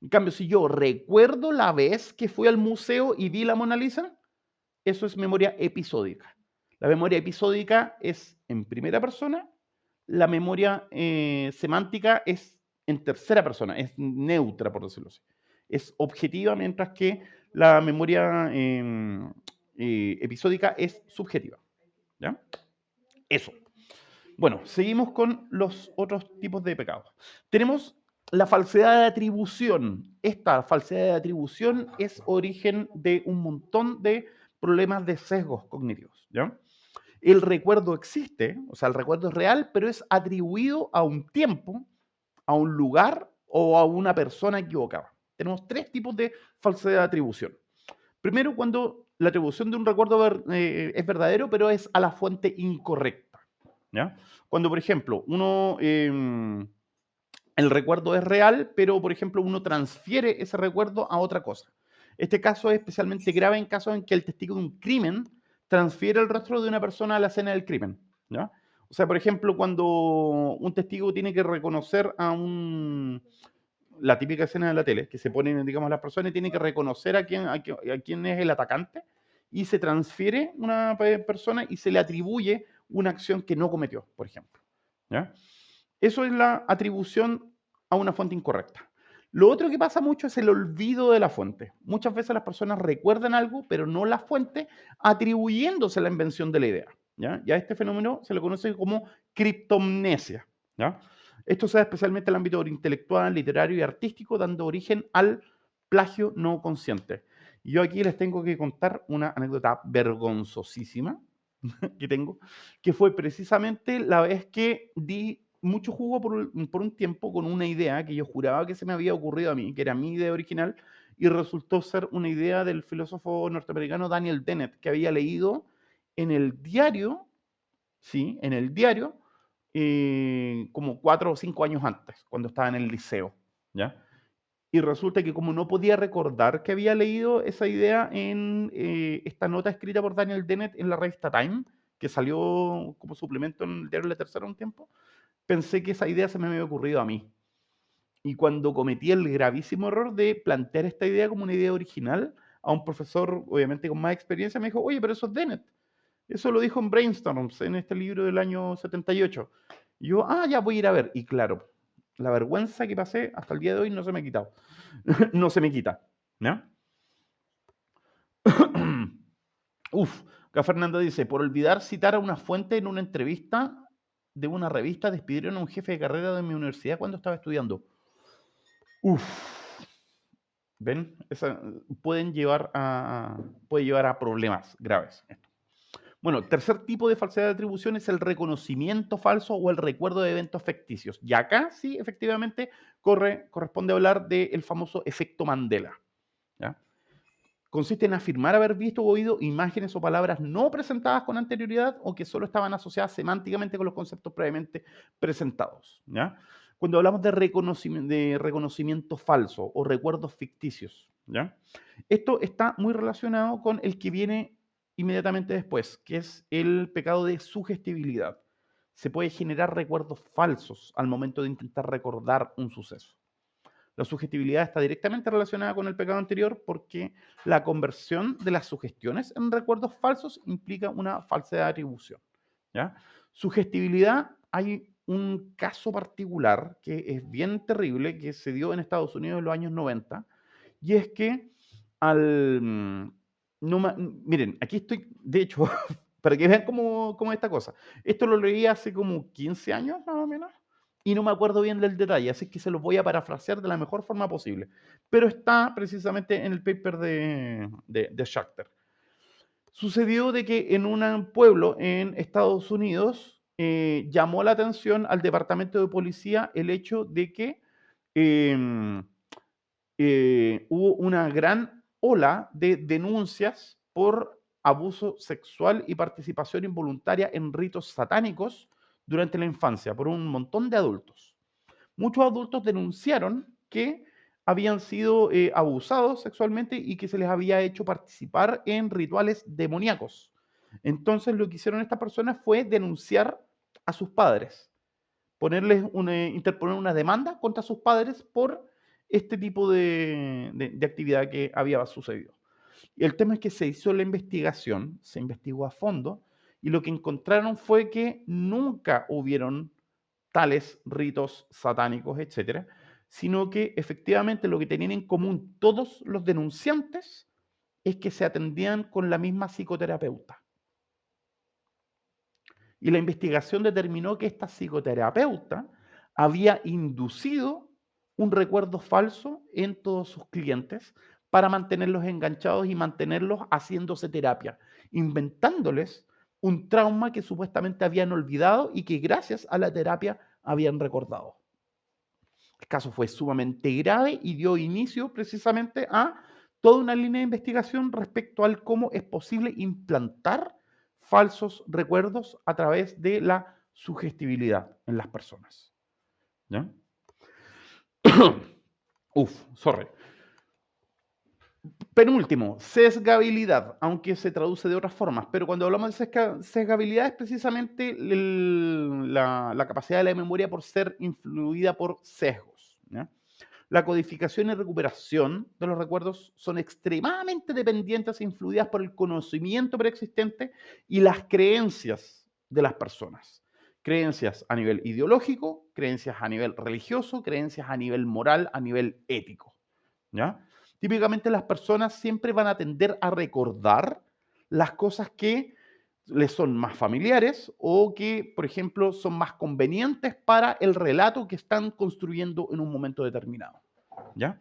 Speaker 1: En cambio, si yo recuerdo la vez que fui al museo y vi la Mona Lisa, eso es memoria episódica. La memoria episódica es en primera persona, la memoria semántica es en tercera persona, es neutra, por decirlo así. es objetiva, mientras que la memoria episódica es subjetiva. ¿Ya? Eso. Bueno, seguimos con los otros tipos de pecados. Tenemos la falsedad de atribución. Esta falsedad de atribución es origen de un montón de problemas de sesgos cognitivos. ¿Ya? El recuerdo existe, o sea, el recuerdo es real, pero es atribuido a un tiempo, a un lugar o a una persona equivocada. Tenemos tres tipos de falsedad de atribución. Primero, cuando la atribución de un recuerdo es verdadero, pero es a la fuente incorrecta. ¿Ya? Cuando, por ejemplo, el recuerdo es real, pero, por ejemplo, uno transfiere ese recuerdo a otra cosa. Este caso es especialmente grave en casos en que el testigo de un crimen transfiere el rostro de una persona a la escena del crimen. ¿Ya? O sea, por ejemplo, cuando un testigo tiene que reconocer la típica escena de la tele, que se ponen, digamos, las personas y tienen que reconocer a quién es el atacante y se transfiere una persona y se le atribuye una acción que no cometió, por ejemplo. ¿Ya? Eso es la atribución a una fuente incorrecta. Lo otro que pasa mucho es el olvido de la fuente. Muchas veces las personas recuerdan algo, pero no la fuente, atribuyéndose la invención de la idea. ¿Ya? Y a este fenómeno se le conoce como criptomnesia. ¿Ya? Esto se da especialmente en el ámbito intelectual, literario y artístico, dando origen al plagio no consciente. Y yo aquí les tengo que contar una anécdota vergonzosísima que tengo, que fue precisamente la vez que di mucho jugo por un tiempo con una idea que yo juraba que se me había ocurrido a mí, que era mi idea original, y resultó ser una idea del filósofo norteamericano Daniel Dennett, que había leído en el diario, sí, en el diario, como 4 o 5 años antes, cuando estaba en el liceo, ¿ya? Y resulta que como no podía recordar que había leído esa idea en esta nota escrita por Daniel Dennett en la revista Time, que salió como suplemento en el diario La Tercera un tiempo, pensé que esa idea se me había ocurrido a mí. Y cuando cometí el gravísimo error de plantear esta idea como una idea original, a un profesor, obviamente con más experiencia, me dijo, oye, pero eso es Dennett. Eso lo dijo en Brainstorms, en este libro del año 78. Y yo, ya voy a ir a ver. Y claro, la vergüenza que pasé hasta el día de hoy no se me ha quitado. No se me quita. ¿No? Uf, acá Fernando dice, por olvidar citar a una fuente en una entrevista de una revista, despidieron a un jefe de carrera de mi universidad cuando estaba estudiando. Uf, ¿ven? Puede llevar a problemas graves. Bueno, tercer tipo de falsedad de atribución es el reconocimiento falso o el recuerdo de eventos ficticios. Y acá sí, efectivamente, corresponde hablar del famoso efecto Mandela. ¿Ya? Consiste en afirmar haber visto o oído imágenes o palabras no presentadas con anterioridad o que solo estaban asociadas semánticamente con los conceptos previamente presentados. ¿Ya? Cuando hablamos de reconocimiento falso o recuerdos ficticios, ¿ya? Esto está muy relacionado con el que viene inmediatamente después, que es el pecado de sugestibilidad. Se puede generar recuerdos falsos al momento de intentar recordar un suceso. La sugestibilidad está directamente relacionada con el pecado anterior porque la conversión de las sugestiones en recuerdos falsos implica una falsedad de atribución. ¿Ya? Sugestibilidad, hay un caso particular que es bien terrible que se dio en Estados Unidos en los años 90 y es que al... no miren, aquí estoy, de hecho, para que vean cómo es esta cosa. Esto lo leí hace como 15 años más o menos y no me acuerdo bien del detalle, así que se los voy a parafrasear de la mejor forma posible. Pero está precisamente en el paper de Schachter. Sucedió de que en un pueblo en Estados Unidos llamó la atención al departamento de policía el hecho de que em, hubo una gran ola de denuncias por abuso sexual y participación involuntaria en ritos satánicos durante la infancia por un montón de adultos. Muchos adultos denunciaron que habían sido abusados sexualmente y que se les había hecho participar en rituales demoníacos. Entonces lo que hicieron estas personas fue denunciar a sus padres, interponer una demanda contra sus padres por este tipo de actividad que había sucedido. Y el tema es que se hizo la investigación, se investigó a fondo, y lo que encontraron fue que nunca hubieron tales ritos satánicos, etcétera, sino que efectivamente lo que tenían en común todos los denunciantes es que se atendían con la misma psicoterapeuta. Y la investigación determinó que esta psicoterapeuta había inducido un recuerdo falso en todos sus clientes para mantenerlos enganchados y mantenerlos haciéndose terapia, inventándoles un trauma que supuestamente habían olvidado y que gracias a la terapia habían recordado. El caso fue sumamente grave y dio inicio precisamente a toda una línea de investigación respecto al cómo es posible implantar falsos recuerdos a través de la sugestibilidad en las personas. ¿Ya? Uf, sorry. Penúltimo, sesgabilidad, aunque se traduce de otras formas, pero cuando hablamos de sesgabilidad es precisamente la capacidad de la memoria por ser influida por sesgos. ¿Ya? La codificación y recuperación de los recuerdos son extremadamente dependientes e influidas por el conocimiento preexistente y las creencias de las personas. Creencias a nivel ideológico, creencias a nivel religioso, creencias a nivel moral, a nivel ético. ¿Ya? Típicamente las personas siempre van a tender a recordar las cosas que les son más familiares o que, por ejemplo, son más convenientes para el relato que están construyendo en un momento determinado. ¿Ya?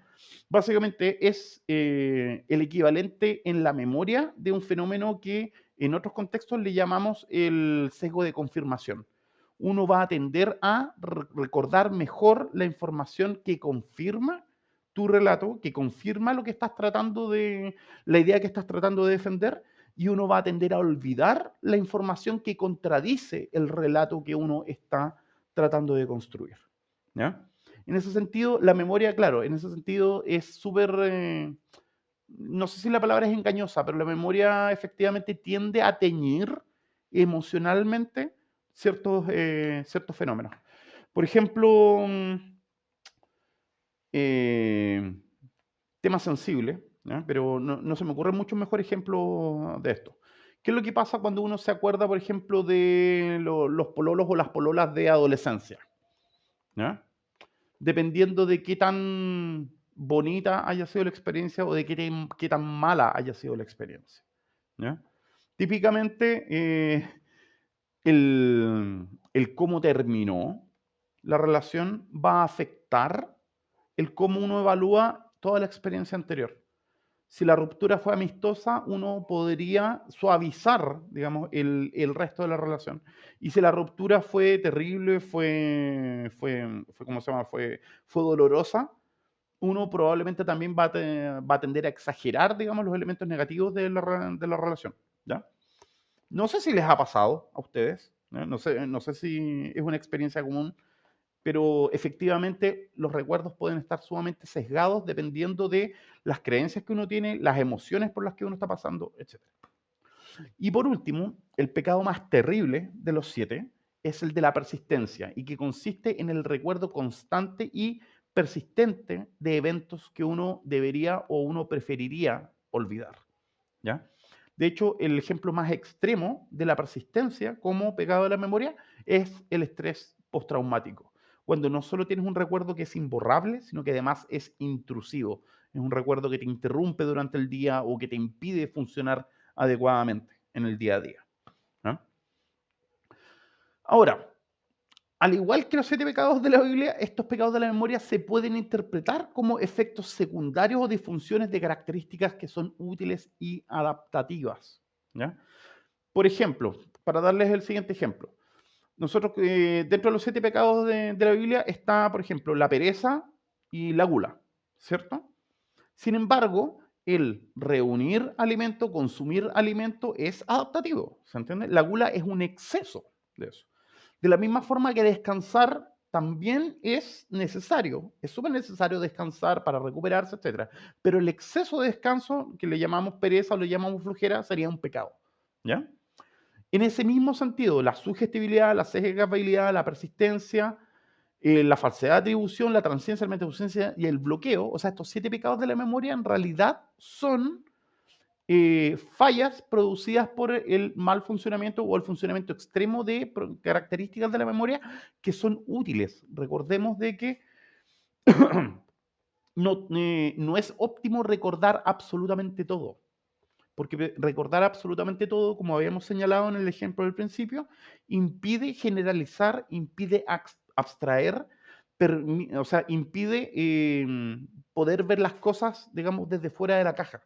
Speaker 1: Básicamente es el equivalente en la memoria de un fenómeno que en otros contextos le llamamos el sesgo de confirmación. Uno va a tender a recordar mejor la información que confirma tu relato, que confirma lo que estás tratando de, la idea que estás tratando de defender, y uno va a tender a olvidar la información que contradice el relato que uno está tratando de construir. ¿Ya? En ese sentido, la memoria, claro, en ese sentido es súper, no sé si la palabra es engañosa, pero la memoria efectivamente tiende a teñir emocionalmente ciertos fenómenos. Por ejemplo, eh, tema sensible, ¿ya? Pero no se me ocurre mucho mejor ejemplo de esto. ¿Qué es lo que pasa cuando uno se acuerda, por ejemplo, de los pololos o las pololas de adolescencia? ¿Ya? Dependiendo de qué tan bonita haya sido la experiencia o de qué tan mala haya sido la experiencia. ¿Ya? Típicamente, el cómo terminó la relación va a afectar el cómo uno evalúa toda la experiencia anterior. Si la ruptura fue amistosa, uno podría suavizar, digamos, el resto de la relación. Y si la ruptura fue terrible, ¿cómo se llama? Fue dolorosa, uno probablemente también va a tender a exagerar, digamos, los elementos negativos de la relación, ¿ya? No sé si les ha pasado a ustedes, ¿no? No sé si es una experiencia común, pero efectivamente los recuerdos pueden estar sumamente sesgados dependiendo de las creencias que uno tiene, las emociones por las que uno está pasando, etcétera. Y por último, el pecado más terrible de los 7 es el de la persistencia y que consiste en el recuerdo constante y persistente de eventos que uno debería o uno preferiría olvidar. ¿Ya? De hecho, el ejemplo más extremo de la persistencia como pecado de la memoria es el estrés postraumático, cuando no solo tienes un recuerdo que es imborrable, sino que además es intrusivo. Es un recuerdo que te interrumpe durante el día o que te impide funcionar adecuadamente en el día a día. ¿No? Ahora, al igual que los 7 pecados de la Biblia, estos pecados de la memoria se pueden interpretar como efectos secundarios o disfunciones de características que son útiles y adaptativas. ¿Ya? Por ejemplo, para darles el siguiente ejemplo, nosotros dentro de los 7 pecados de la Biblia está, por ejemplo, la pereza y la gula, ¿cierto? Sin embargo, el reunir alimento, consumir alimento es adaptativo, ¿se entiende? La gula es un exceso de eso. De la misma forma que descansar también es necesario, es súper necesario descansar para recuperarse, etcétera. Pero el exceso de descanso, que le llamamos pereza o le llamamos flojera, sería un pecado, ¿ya? En ese mismo sentido, la sugestibilidad, la sesgabilidad, la persistencia, la falsedad de atribución, la transciencia, la metaausencia y el bloqueo, o sea, estos 7 pecados de la memoria en realidad son fallas producidas por el mal funcionamiento o el funcionamiento extremo de características de la memoria que son útiles. Recordemos de que no es óptimo recordar absolutamente todo. Porque recordar absolutamente todo, como habíamos señalado en el ejemplo del principio, impide generalizar, impide abstraer, o sea, impide poder ver las cosas, digamos, desde fuera de la caja,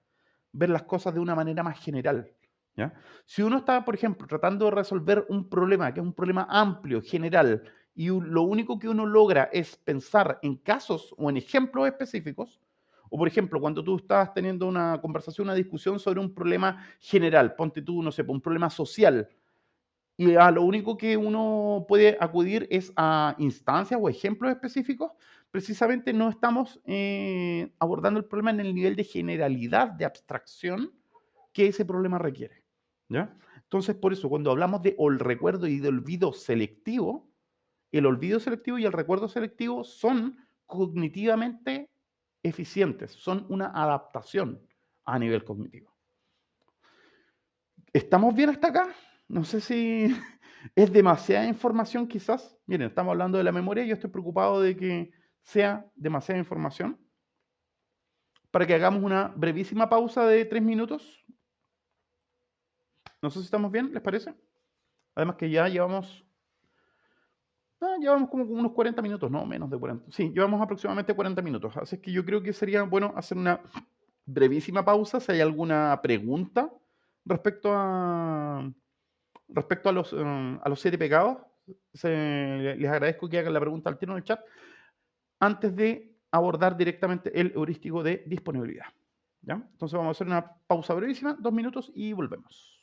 Speaker 1: ver las cosas de una manera más general. ¿Ya? Si uno está, por ejemplo, tratando de resolver un problema, que es un problema amplio, general, y lo único que uno logra es pensar en casos o en ejemplos específicos, o por ejemplo, cuando tú estás teniendo una conversación, una discusión sobre un problema general, ponte tú, no sé, un problema social, y a lo único que uno puede acudir es a instancias o ejemplos específicos, precisamente no estamos abordando el problema en el nivel de generalidad, de abstracción que ese problema requiere. ¿Ya? Entonces, por eso, cuando hablamos de recuerdo y de olvido selectivo, el olvido selectivo y el recuerdo selectivo son cognitivamente eficientes, son una adaptación a nivel cognitivo. ¿Estamos bien hasta acá? No sé si es demasiada información quizás. Miren, estamos hablando de la memoria y yo estoy preocupado de que sea demasiada información. Para que hagamos una brevísima pausa de 3 minutos. No sé si estamos bien, ¿les parece? Además que ya llevamos como unos 40 minutos, no menos de 40. Sí, llevamos aproximadamente 40 minutos. Así que yo creo que sería bueno hacer una brevísima pausa si hay alguna pregunta respecto a, a los 7 pecados. Les agradezco que hagan la pregunta al tiro en el chat antes de abordar directamente el heurístico de disponibilidad. ¿Ya? Entonces vamos a hacer una pausa brevísima, 2 minutos y volvemos.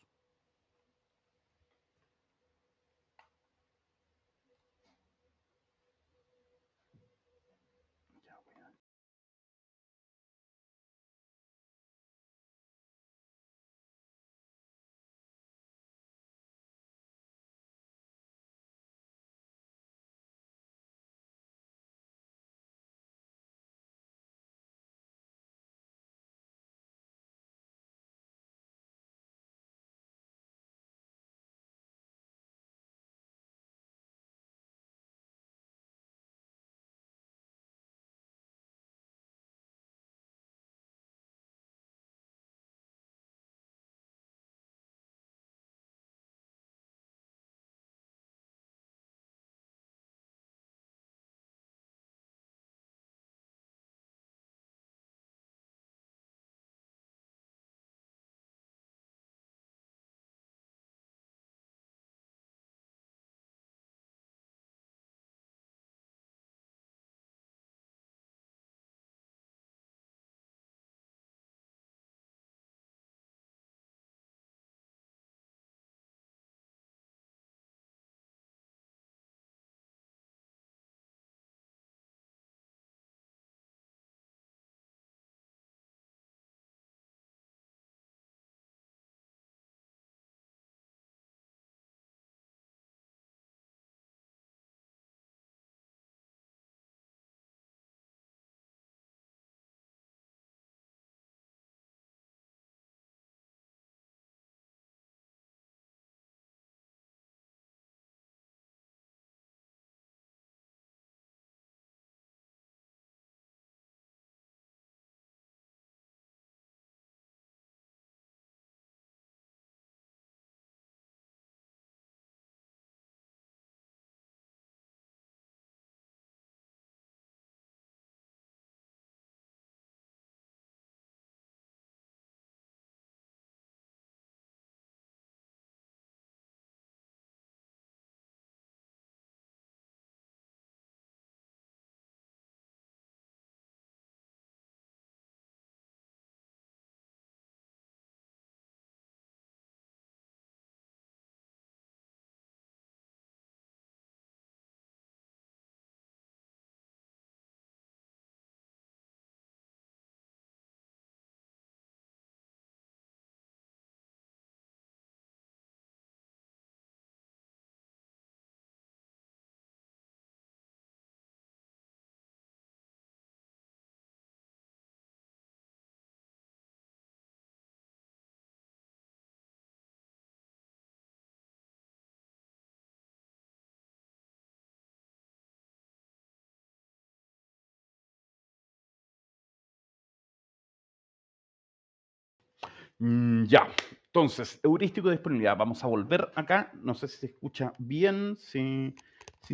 Speaker 1: Ya. Entonces, heurístico de disponibilidad. Vamos a volver acá. No sé si se escucha bien, si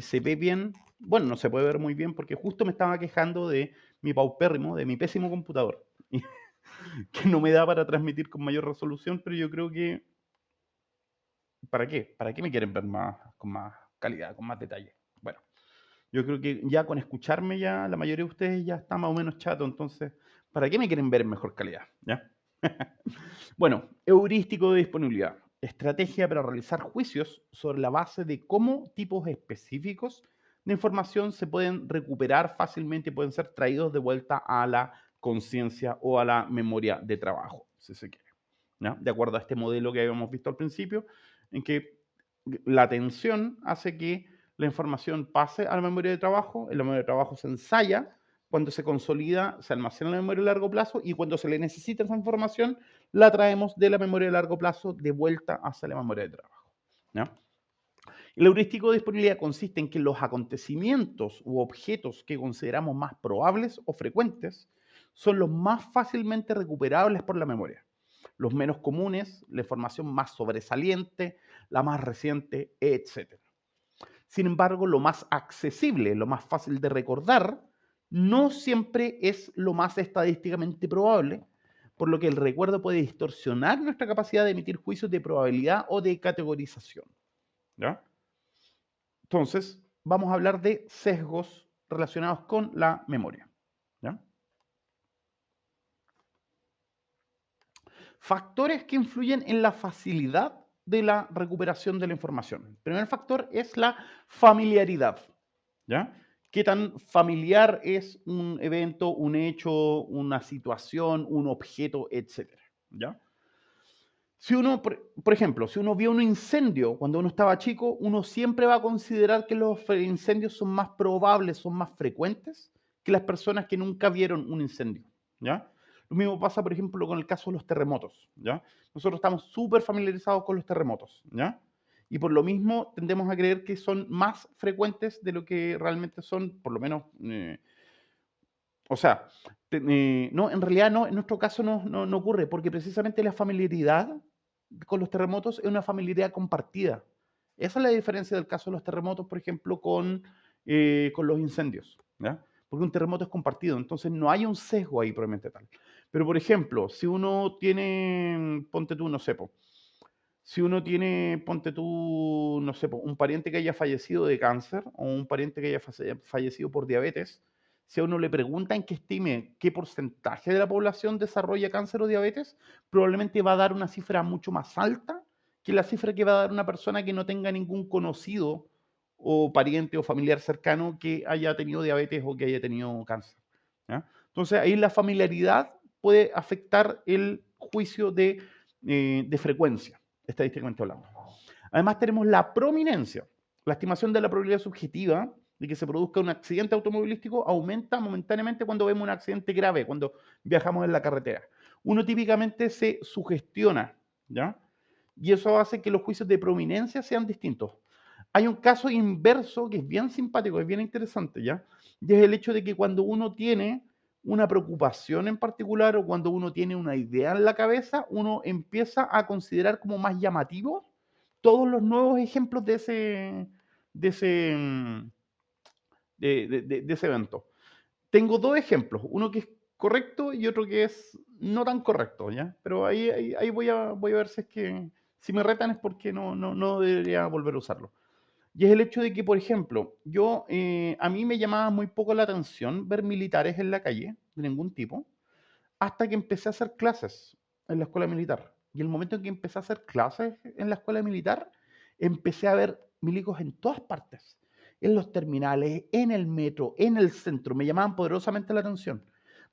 Speaker 1: se ve bien. Bueno, no se puede ver muy bien porque justo me estaba quejando de mi paupérrimo, de mi pésimo computador, y que no me da para transmitir con mayor resolución, pero yo creo que ¿para qué? ¿Para qué me quieren ver más, con más calidad, con más detalle? Bueno, yo creo que ya con escucharme ya la mayoría de ustedes ya está más o menos chato, entonces, ¿para qué me quieren ver en mejor calidad? ¿Ya? Bueno, heurístico de disponibilidad. Estrategia para realizar juicios sobre la base de cómo tipos específicos de información se pueden recuperar fácilmente y pueden ser traídos de vuelta a la conciencia o a la memoria de trabajo, si se quiere. ¿Ya? De acuerdo a este modelo que habíamos visto al principio, en que la atención hace que la información pase a la memoria de trabajo, en la memoria de trabajo se ensaya, cuando se consolida se almacena en la memoria de largo plazo y cuando se le necesita esa información la traemos de la memoria de largo plazo de vuelta hacia la memoria de trabajo. ¿Ya? El heurístico de disponibilidad consiste en que los acontecimientos u objetos que consideramos más probables o frecuentes son los más fácilmente recuperables por la memoria. Los menos comunes, la información más sobresaliente, la más reciente, etc. Sin embargo, lo más accesible, lo más fácil de recordar, no siempre es lo más estadísticamente probable, por lo que el recuerdo puede distorsionar nuestra capacidad de emitir juicios de probabilidad o de categorización. ¿Ya? Entonces, vamos a hablar de sesgos relacionados con la memoria. ¿Ya? Factores que influyen en la facilidad de la recuperación de la información. El primer factor es la familiaridad. ¿Ya? ¿Qué tan familiar es un evento, un hecho, una situación, un objeto, etcétera? ¿Ya? Si uno, por ejemplo, si uno vio un incendio cuando uno estaba chico, uno siempre va a considerar que los incendios son más probables, son más frecuentes que las personas que nunca vieron un incendio, ¿ya? Lo mismo pasa, por ejemplo, con el caso de los terremotos, ¿ya? Nosotros estamos súper familiarizados con los terremotos, ¿ya? Y por lo mismo tendemos a creer que son más frecuentes de lo que realmente son, por lo menos, o sea, no, en realidad no, en nuestro caso no ocurre, porque precisamente la familiaridad con los terremotos es una familiaridad compartida. Esa es la diferencia del caso de los terremotos, por ejemplo, con los incendios, ¿ya? Porque un terremoto es compartido, entonces no hay un sesgo ahí probablemente tal. Pero, por ejemplo, si uno tiene, ponte tú, no sé, si uno tiene, ponte tú, no sé, un pariente que haya fallecido de cáncer o un pariente que haya fallecido por diabetes, si a uno le preguntan que estime qué porcentaje de la población desarrolla cáncer o diabetes, probablemente va a dar una cifra mucho más alta que la cifra que va a dar una persona que no tenga ningún conocido o pariente o familiar cercano que haya tenido diabetes o que haya tenido cáncer. ¿Ya? Entonces ahí la familiaridad puede afectar el juicio de frecuencia estadísticamente hablando. Además tenemos la prominencia. La estimación de la probabilidad subjetiva de que se produzca un accidente automovilístico aumenta momentáneamente cuando vemos un accidente grave, cuando viajamos en la carretera. Uno típicamente se sugestiona, ¿ya? Y eso hace que los juicios de prominencia sean distintos. Hay un caso inverso que es bien simpático, es bien interesante, ¿ya? Y es el hecho de que cuando uno tiene una preocupación en particular o cuando uno tiene una idea en la cabeza, uno empieza a considerar como más llamativos todos los nuevos ejemplos de ese, de ese evento. Tengo dos ejemplos, uno que es correcto y otro que es no tan correcto, ¿ya? Pero ahí voy a ver si es que, si me retan es porque no debería volver a usarlo. Y es el hecho de que, por ejemplo, a mí me llamaba muy poco la atención ver militares en la calle, de ningún tipo, hasta que empecé a hacer clases en la escuela militar. Y el momento en que empecé a hacer clases en la escuela militar, empecé a ver milicos en todas partes, en los terminales, en el metro, en el centro, me llamaban poderosamente la atención.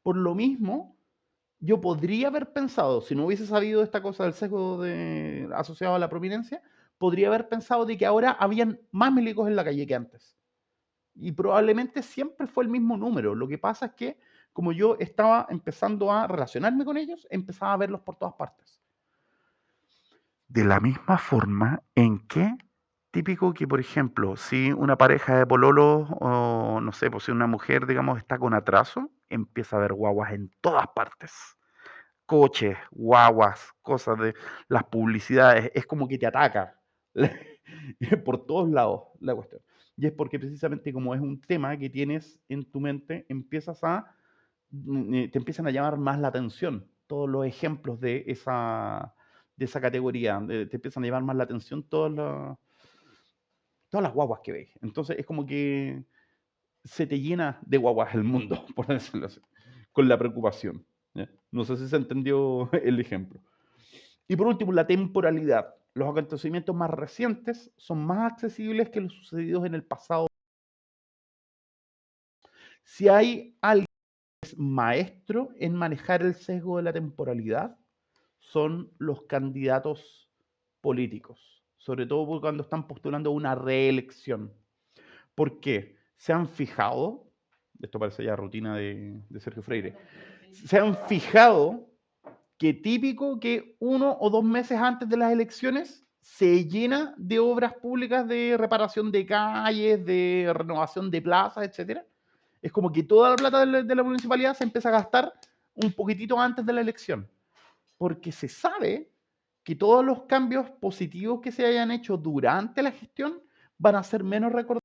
Speaker 1: Por lo mismo, yo podría haber pensado, si no hubiese sabido esta cosa del sesgo asociado a la prominencia, podría haber pensado de que ahora habían más milicos en la calle que antes. Y probablemente siempre fue el mismo número. Lo que pasa es que como yo estaba empezando a relacionarme con ellos, empezaba a verlos por todas partes. De la misma forma en que, típico que, por ejemplo, si una pareja de pololos, o no sé, pues si una mujer, digamos, está con atraso, empieza a ver guaguas en todas partes. coches, guaguas, cosas de las publicidades, es como que te ataca por todos lados la cuestión. Y es porque precisamente como es un tema que tienes en tu mente, te empiezan a llamar más la atención todos los ejemplos de esa categoría, te empiezan a llamar más la atención todas las guaguas que ves. Entonces es como que se te llena de guaguas el mundo, por decirlo así, con la preocupación. ¿Ya? No sé si se entendió el ejemplo. Y por último, la temporalidad. Los acontecimientos más recientes son más accesibles que los sucedidos en el pasado. Si hay alguien que es maestro en manejar el sesgo de la temporalidad, son los candidatos políticos, sobre todo cuando están postulando una reelección. ¿Por qué? Se han fijado, esto parece ya rutina de Sergio Freire, se han fijado que típico que 1 o 2 meses antes de las elecciones se llena de obras públicas de reparación de calles, de renovación de plazas, etcétera. Es como que toda la plata de la municipalidad se empieza a gastar un poquitito antes de la elección, porque se sabe que todos los cambios positivos que se hayan hecho durante la gestión van a ser menos recordados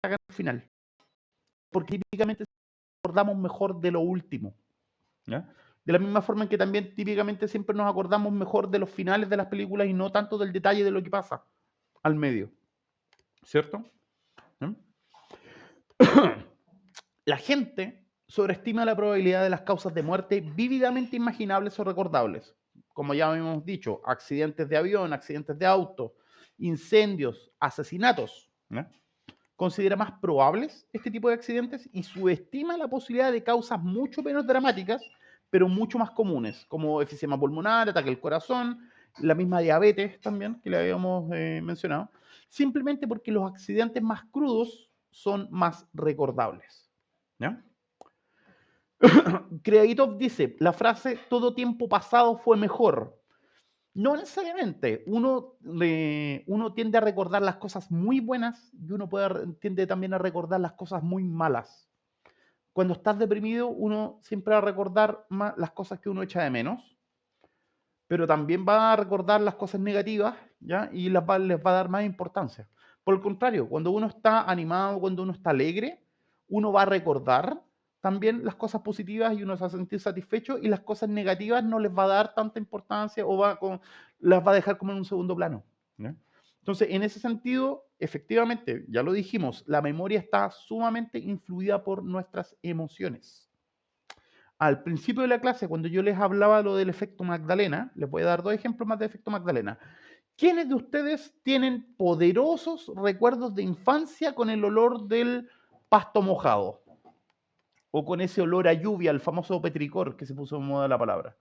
Speaker 1: al final, porque típicamente recordamos mejor de lo último. ¿Ya? De la misma forma en que también típicamente siempre nos acordamos mejor de los finales de las películas y no tanto del detalle de lo que pasa al medio. ¿Cierto? ¿Mm? La gente sobreestima la probabilidad de las causas de muerte vívidamente imaginables o recordables. Como ya habíamos dicho, accidentes de avión, accidentes de auto, incendios, asesinatos. ¿No? Considera más probables este tipo de accidentes y subestima la posibilidad de causas mucho menos dramáticas, pero mucho más comunes, como efisema pulmonar, ataque al corazón, la misma diabetes también, que le habíamos mencionado, simplemente porque los accidentes más crudos son más recordables. ¿Ya? Kreaitov dice, la frase todo tiempo pasado fue mejor. No necesariamente. Uno tiende a recordar las cosas muy buenas y tiende también a recordar las cosas muy malas. Cuando estás deprimido, uno siempre va a recordar más las cosas que uno echa de menos, pero también va a recordar las cosas negativas, ¿ya? Y les va a dar más importancia. Por el contrario, cuando uno está animado, cuando uno está alegre, uno va a recordar también las cosas positivas y uno se va a sentir satisfecho y las cosas negativas no les va a dar tanta importancia o las va a dejar como en un segundo plano. ¿Ya? Entonces, en ese sentido, efectivamente, ya lo dijimos, la memoria está sumamente influida por nuestras emociones. Al principio de la clase, cuando yo les hablaba lo del efecto Magdalena, les voy a dar 2 ejemplos más de efecto Magdalena. ¿Quiénes de ustedes tienen poderosos recuerdos de infancia con el olor del pasto mojado? O con ese olor a lluvia, el famoso petricor que se puso en moda la palabra.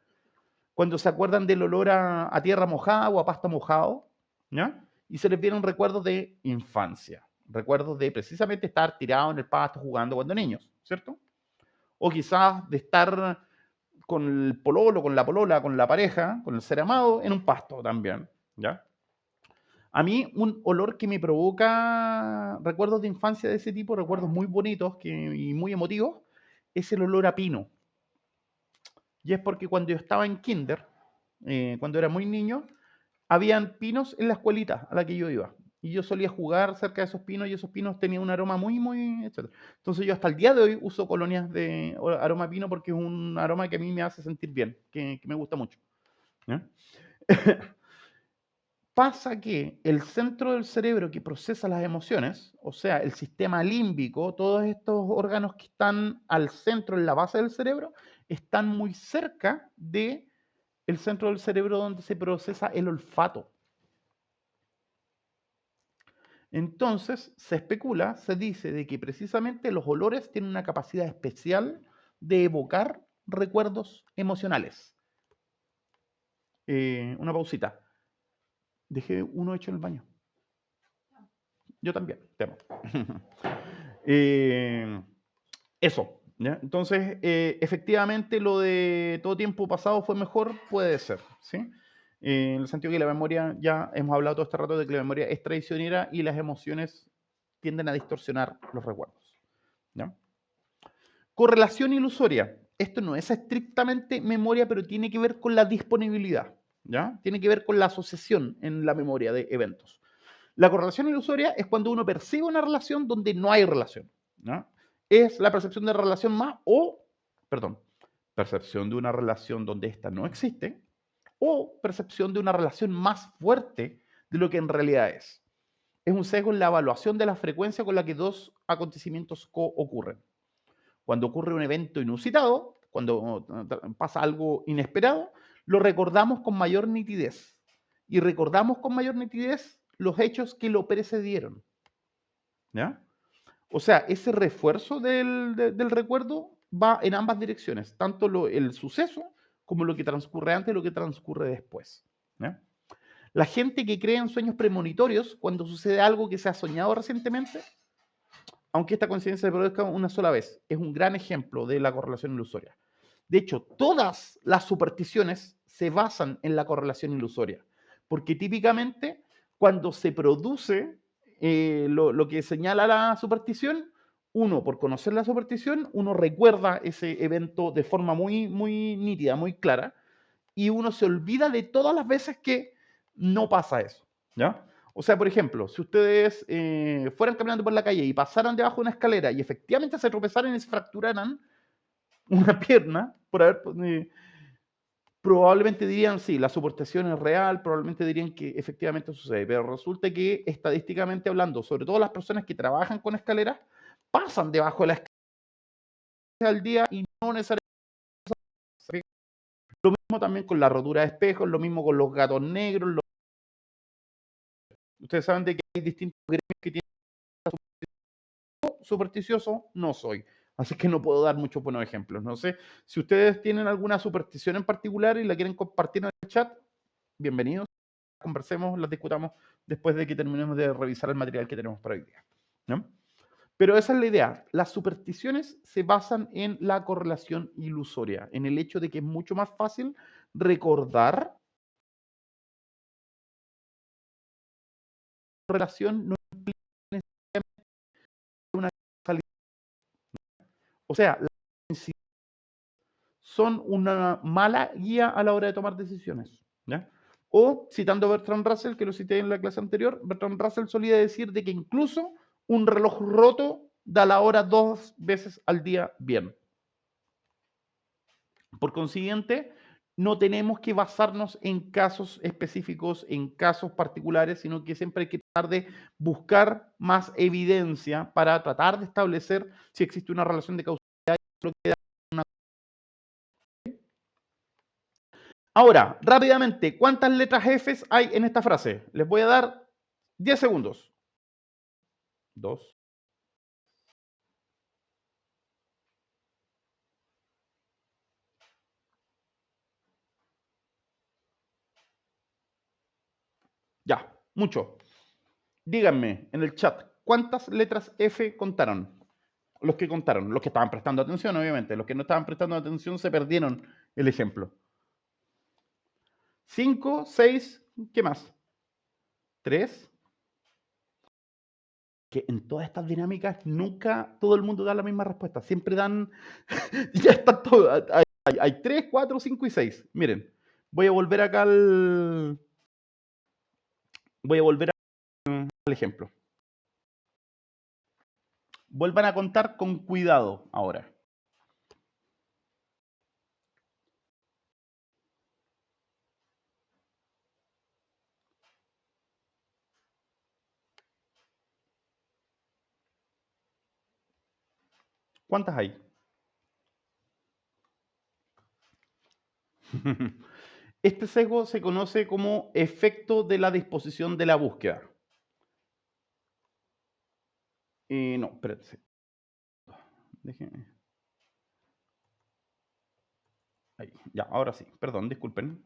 Speaker 1: Cuando se acuerdan del olor a tierra mojada o a pasto mojado, ¿ya? Y se les vienen recuerdos de infancia, recuerdos de precisamente estar tirado en el pasto jugando cuando niños, ¿cierto? O quizás de estar con el pololo, con la polola, con la pareja, con el ser amado, en un pasto también, ¿ya? A mí un olor que me provoca recuerdos de infancia de ese tipo, recuerdos muy bonitos y muy emotivos, es el olor a pino. Y es porque cuando yo estaba en kinder, cuando era muy niño, habían pinos en la escuelita a la que yo iba. Y yo solía jugar cerca de esos pinos y esos pinos tenían un aroma muy, etcétera. Entonces yo hasta el día de hoy uso colonias de aroma a pino porque es un aroma que a mí me hace sentir bien, que me gusta mucho. ¿Ya? Pasa que el centro del cerebro que procesa las emociones, o sea, el sistema límbico, todos estos órganos que están al centro, en la base del cerebro, están muy cerca de el centro del cerebro donde se procesa el olfato. Entonces, se especula, se dice de que precisamente los olores tienen una capacidad especial de evocar recuerdos emocionales. Una pausita. Dejé uno hecho en el baño. Yo también, temo. Eso, ¿ya? Entonces, efectivamente, lo de todo tiempo pasado fue mejor, puede ser, ¿sí? En el sentido que la memoria, ya hemos hablado todo este rato de que la memoria es traicionera y las emociones tienden a distorsionar los recuerdos, ¿ya? Correlación ilusoria. esto no es estrictamente memoria, pero tiene que ver con la disponibilidad, ¿ya? Tiene que ver con la asociación en la memoria de eventos. La correlación ilusoria es cuando uno percibe una relación donde no hay relación, ¿no? Es la percepción de relación más perdón, percepción de una relación donde ésta no existe o percepción de una relación más fuerte de lo que en realidad es. Es un sesgo en la evaluación de la frecuencia con la que dos acontecimientos ocurren. Cuando ocurre un evento inusitado, cuando pasa algo inesperado, lo recordamos con mayor nitidez. Y recordamos con mayor nitidez los hechos que lo precedieron. ¿Ya? O sea, ese refuerzo del recuerdo va en ambas direcciones, tanto el suceso como lo que transcurre antes y lo que transcurre después. ¿Ya? La gente que cree en sueños premonitorios, cuando sucede algo que se ha soñado recientemente, aunque esta coincidencia se produzca una sola vez, es un gran ejemplo de la correlación ilusoria. De hecho, todas las supersticiones se basan en la correlación ilusoria, porque típicamente cuando se produce lo que señala la superstición, uno, por conocer la superstición, uno recuerda ese evento de forma muy, muy nítida, muy clara, y uno se olvida de todas las veces que no pasa eso, ¿ya? O sea, por ejemplo, si ustedes fueran caminando por la calle y pasaran debajo de una escalera y efectivamente se tropezaran y se fracturaran una pierna por haber probablemente dirían, sí, la superstición es real, probablemente dirían que efectivamente sucede, pero resulta que estadísticamente hablando, sobre todo las personas que trabajan con escaleras, pasan debajo de la escalera al día y no necesariamente. Lo mismo también con la rotura de espejos, lo mismo con los gatos negros. Ustedes saben de que hay distintos gremios que tienen supersticioso, no soy. Así que no puedo dar muchos buenos ejemplos. No sé si ustedes tienen alguna superstición en particular y la quieren compartir en el chat, bienvenidos. Conversemos, las discutamos después de que terminemos de revisar el material que tenemos para hoy día, ¿no? Pero esa es la idea. Las supersticiones se basan en la correlación ilusoria, en el hecho de que es mucho más fácil recordar relación no implica una causalidad. O sea, las coincidencias son una mala guía a la hora de tomar decisiones, ¿ya? O, citando a Bertrand Russell, que lo cité en la clase anterior, Bertrand Russell solía decir de que incluso un reloj roto da la hora 2 veces al día bien. Por consiguiente, no tenemos que basarnos en casos específicos, en casos particulares, sino que siempre hay que tratar de buscar más evidencia para tratar de establecer si existe una relación de causalidad. Ahora, rápidamente, ¿cuántas letras F hay en esta frase? Les voy a dar 10 segundos. 2. Ya, mucho. Díganme en el chat, ¿cuántas letras F contaron? Los que contaron, los que estaban prestando atención, obviamente. Los que no estaban prestando atención se perdieron el ejemplo. 5, 6, ¿qué más? 3. Que en todas estas dinámicas nunca todo el mundo da la misma respuesta. Siempre dan, ya está todo. Hay 3, 4, 5 y 6. Miren, voy a volver acá voy a volver al ejemplo. Vuelvan a contar con cuidado ahora. ¿Cuántas hay? Este sesgo se conoce como efecto de la disposición de la búsqueda. No, espérense. Déjenme. Ahí, ya, ahora sí. Perdón, disculpen.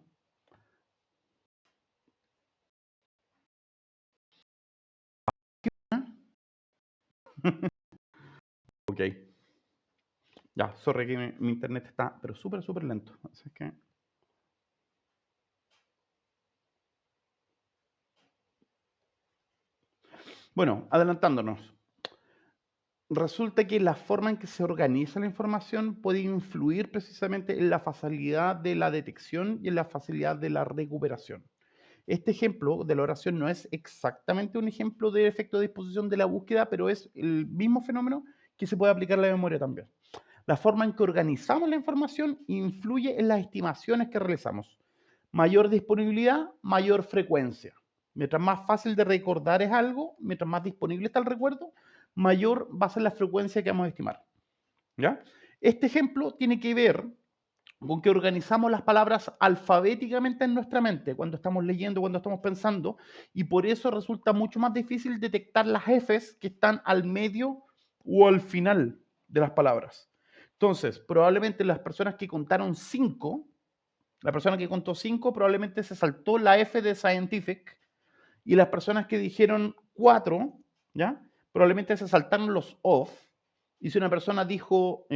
Speaker 1: Ok. Ya, sorry que mi internet está, pero súper, súper lento. Así que... Bueno, adelantándonos. resulta que la forma en que se organiza la información puede influir precisamente en la facilidad de la detección y en la facilidad de la recuperación. Este ejemplo de la oración no es exactamente un ejemplo de efecto de disposición de la búsqueda, pero es el mismo fenómeno que se puede aplicar a la memoria también. La forma en que organizamos la información influye en las estimaciones que realizamos. Mayor disponibilidad, mayor frecuencia. Mientras más fácil de recordar es algo, mientras más disponible está el recuerdo, mayor va a ser la frecuencia que vamos a estimar. ¿Ya? Este ejemplo tiene que ver con que organizamos las palabras alfabéticamente en nuestra mente cuando estamos leyendo, cuando estamos pensando, y por eso resulta mucho más difícil detectar las Fs que están al medio o al final de las palabras. Entonces, probablemente las personas que contaron 5, la persona que contó 5 probablemente se saltó la F de scientific, y las personas que dijeron 4, ¿ya? Probablemente se saltaron los off. Y si una persona dijo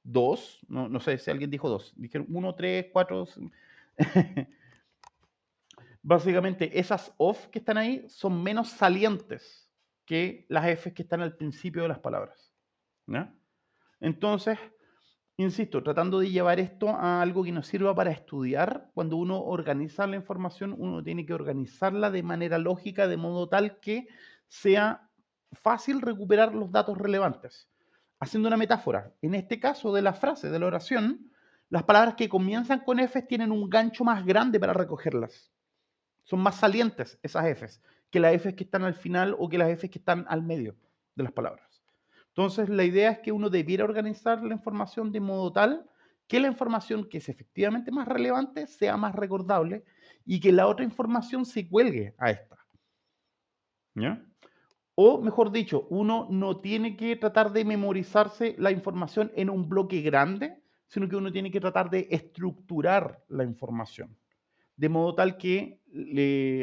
Speaker 1: 2, no sé si alguien dijo 2, dijeron 1, 3, 4. Básicamente, esas off que están ahí son menos salientes que las F que están al principio de las palabras. ¿Ya? Entonces, insisto, tratando de llevar esto a algo que nos sirva para estudiar, cuando uno organiza la información, uno tiene que organizarla de manera lógica, de modo tal que sea fácil recuperar los datos relevantes. Haciendo una metáfora, en este caso de la frase, de la oración, las palabras que comienzan con F tienen un gancho más grande para recogerlas. Son más salientes esas Fs que las Fs que están al final o que las Fs que están al medio de las palabras. Entonces, la idea es que uno debiera organizar la información de modo tal que la información que es efectivamente más relevante sea más recordable y que la otra información se cuelgue a esta. ¿Ya? O, mejor dicho, uno no tiene que tratar de memorizarse la información en un bloque grande, sino que uno tiene que tratar de estructurar la información de modo tal que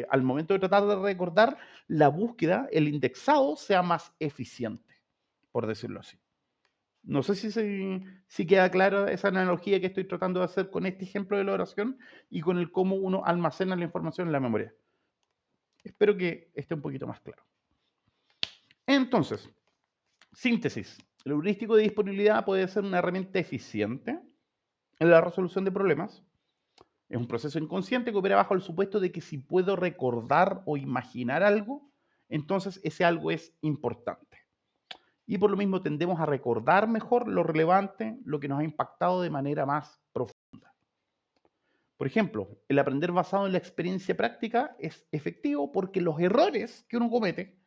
Speaker 1: al momento de tratar de recordar, la búsqueda, el indexado, sea más eficiente, por decirlo así. No sé si queda clara esa analogía que estoy tratando de hacer con este ejemplo de la oración y con el cómo uno almacena la información en la memoria. Espero que esté un poquito más claro. Entonces, síntesis. El heurístico de disponibilidad puede ser una herramienta eficiente en la resolución de problemas. Es un proceso inconsciente que opera bajo el supuesto de que si puedo recordar o imaginar algo, entonces ese algo es importante. Y por lo mismo tendemos a recordar mejor lo relevante, lo que nos ha impactado de manera más profunda. Por ejemplo, el aprender basado en la experiencia práctica es efectivo porque los errores que uno comete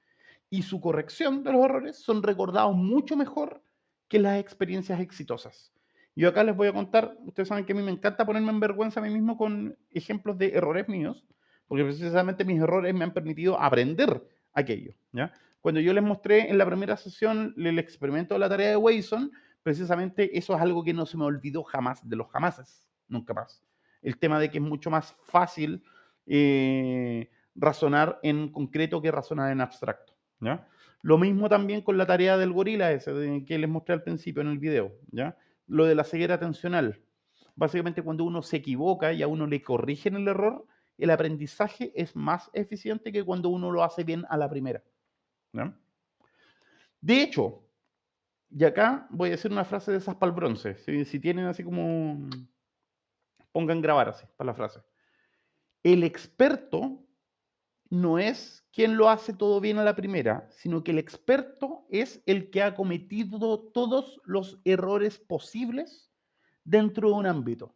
Speaker 1: y su corrección de los errores son recordados mucho mejor que las experiencias exitosas. Yo acá les voy a contar, ustedes saben que a mí me encanta ponerme en vergüenza a mí mismo con ejemplos de errores míos, porque precisamente mis errores me han permitido aprender aquello. ¿Ya? Cuando yo les mostré en la primera sesión el experimento de la tarea de Wason, precisamente eso es algo que no se me olvidó jamás, de los jamases, nunca más. El tema de que es mucho más fácil razonar en concreto que razonar en abstracto. ¿Ya? Lo mismo también con la tarea del gorila ese que les mostré al principio en el video, ¿ya? Lo de la ceguera atencional. Básicamente cuando uno se equivoca y a uno le corrigen el error, el aprendizaje es más eficiente que cuando uno lo hace bien a la primera. ¿Ya? De hecho, y acá voy a decir una frase de esas para el bronce. Si tienen así como, pongan grabar así para la frase. El experto no es quien lo hace todo bien a la primera, sino que el experto es el que ha cometido todos los errores posibles dentro de un ámbito.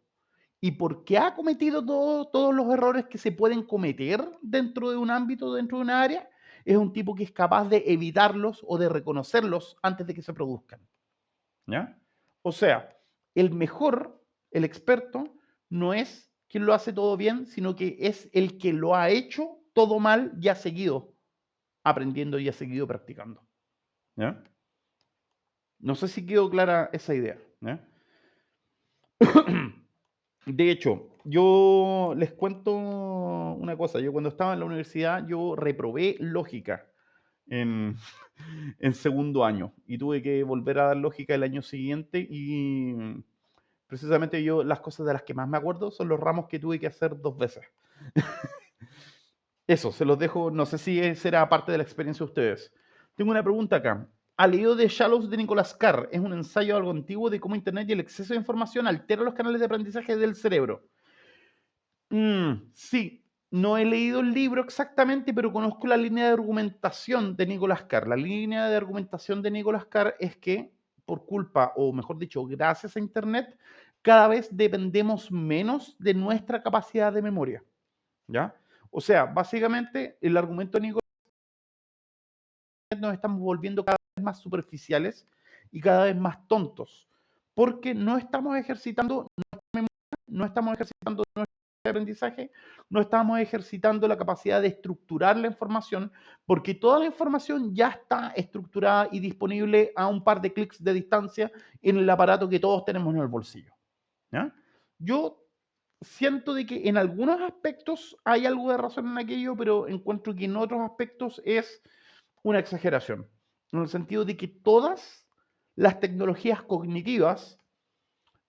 Speaker 1: Y porque ha cometido todos los errores que se pueden cometer dentro de un ámbito, dentro de una área, es un tipo que es capaz de evitarlos o de reconocerlos antes de que se produzcan. ¿Ya? O sea, el mejor, el experto, no es quien lo hace todo bien, sino que es el que lo ha hecho todo mal y ha seguido aprendiendo y ha seguido practicando. ¿Ya? No sé si quedó clara esa idea. ¿Ya? De hecho, yo les cuento una cosa. Yo cuando estaba en la universidad, yo reprobé lógica en, en segundo año y tuve que volver a dar lógica el año siguiente y precisamente yo las cosas de las que más me acuerdo son los ramos que tuve que hacer 2 veces. Eso, se los dejo, no sé si será parte de la experiencia de ustedes. Tengo una pregunta acá. ha leído The Shallows de Nicholas Carr. Es un ensayo algo antiguo de cómo Internet y el exceso de información altera los canales de aprendizaje del cerebro. Sí, no he leído el libro exactamente, pero conozco la línea de argumentación de Nicholas Carr. La línea de argumentación de Nicholas Carr es que por culpa, o mejor dicho, gracias a Internet, cada vez dependemos menos de nuestra capacidad de memoria, ¿ya? O sea, básicamente el argumento de Nicholas Carr, nos estamos volviendo cada vez más superficiales y cada vez más tontos, porque no estamos ejercitando nuestra memoria, no estamos ejercitando de aprendizaje, no estamos ejercitando la capacidad de estructurar la información, porque toda la información ya está estructurada y disponible a un par de clics de distancia en el aparato que todos tenemos en el bolsillo, ¿ya? Yo siento de que en algunos aspectos hay algo de razón en aquello, pero encuentro que en otros aspectos es una exageración, en el sentido de que todas las tecnologías cognitivas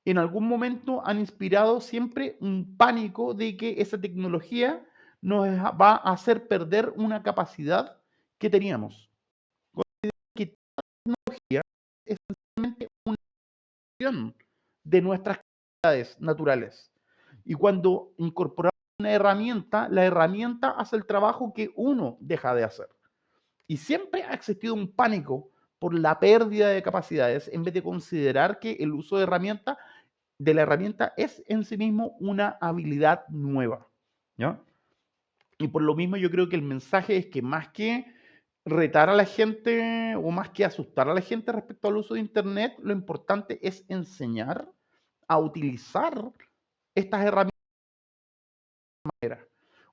Speaker 1: en algún momento han inspirado siempre un pánico de que esa tecnología nos va a hacer perder una capacidad que teníamos. Que tecnología es esencialmente una acción de nuestras capacidades naturales. Y cuando incorporamos una herramienta, la herramienta hace el trabajo que uno deja de hacer. Y siempre ha existido un pánico por la pérdida de capacidades en vez de considerar que el uso de la herramienta es en sí mismo una habilidad nueva, ¿ya? Y por lo mismo yo creo que el mensaje es que más que retar a la gente o más que asustar a la gente respecto al uso de Internet, lo importante es enseñar a utilizar estas herramientas.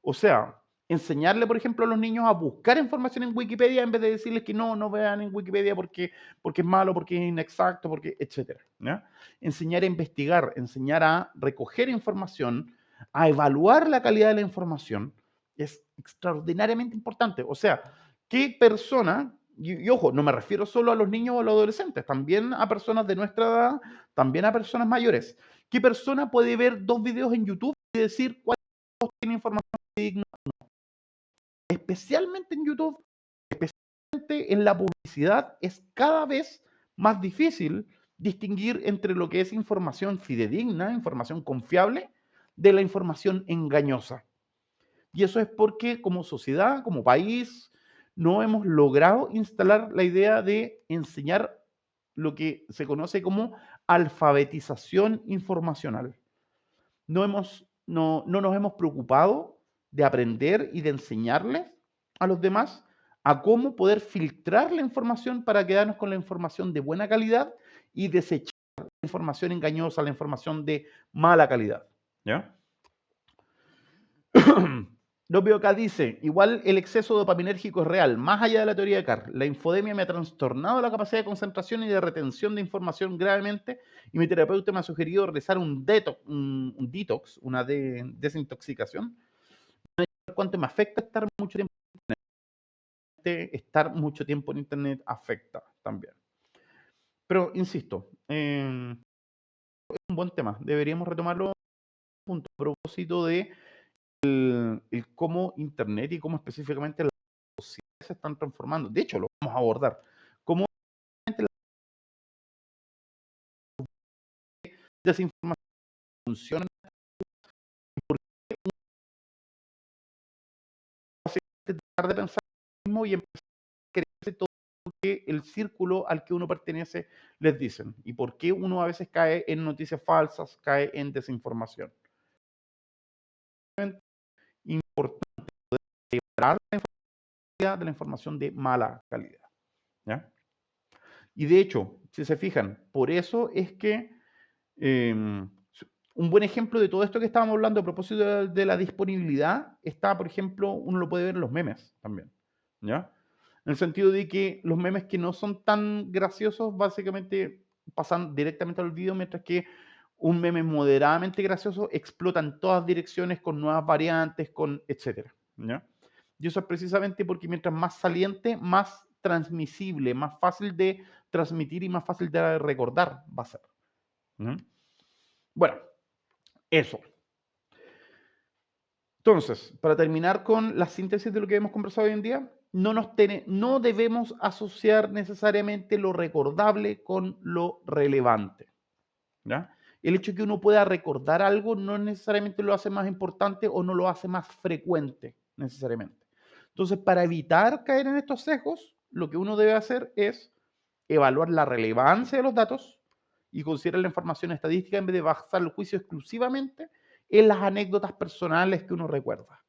Speaker 1: O sea, enseñarle, por ejemplo, a los niños a buscar información en Wikipedia en vez de decirles que no vean en Wikipedia porque es malo, porque es inexacto, porque, etcétera, ¿ya? Enseñar a investigar, enseñar a recoger información, a evaluar la calidad de la información, es extraordinariamente importante. O sea, ¿qué persona, y ojo, no me refiero solo a los niños o a los adolescentes, también a personas de nuestra edad, también a personas mayores, qué persona puede ver 2 videos en YouTube y decir cuál tiene información digna? Especialmente en YouTube, especialmente en la publicidad, es cada vez más difícil distinguir entre lo que es información fidedigna, información confiable, de la información engañosa. Y eso es porque como sociedad, como país, no hemos logrado instalar la idea de enseñar lo que se conoce como alfabetización informacional. No nos hemos preocupado de aprender y de enseñarles a los demás a cómo poder filtrar la información para quedarnos con la información de buena calidad y desechar la información engañosa, la información de mala calidad, ¿ya? Lo acá dice, igual el exceso dopaminérgico es real, más allá de la teoría de Carr. La infodemia me ha trastornado la capacidad de concentración y de retención de información gravemente y mi terapeuta me ha sugerido realizar un detox, una desintoxicación. Cuánto me afecta estar mucho tiempo en Internet afecta también. Pero insisto, es un buen tema, deberíamos retomarlo a propósito de cómo Internet y cómo específicamente las sociedades se están transformando. De hecho, lo vamos a abordar. Cómo la desinformación funciona y por qué tratar de pensar lo mismo y empezar a creerse todo lo que el círculo al que uno pertenece les dicen. Y por qué uno a veces cae en noticias falsas, cae en desinformación. Importante separar la información de la información de mala calidad, ¿ya? Y de hecho, si se fijan, por eso es que un buen ejemplo de todo esto que estábamos hablando a propósito de la disponibilidad está, por ejemplo, uno lo puede ver en los memes también, ¿ya? En el sentido de que los memes que no son tan graciosos básicamente pasan directamente al olvido, mientras que un meme moderadamente gracioso explota en todas direcciones con nuevas variantes, con etcétera, ¿ya? Y eso es precisamente porque mientras más saliente, más transmisible, más fácil de transmitir y más fácil de recordar va a ser, ¿no? Bueno, eso. Entonces, para terminar con la síntesis de lo que hemos conversado hoy en día, no debemos asociar necesariamente lo recordable con lo relevante, ¿ya? El hecho de que uno pueda recordar algo no necesariamente lo hace más importante o no lo hace más frecuente necesariamente. Entonces, para evitar caer en estos sesgos, lo que uno debe hacer es evaluar la relevancia de los datos y considerar la información estadística en vez de basar el juicio exclusivamente en las anécdotas personales que uno recuerda,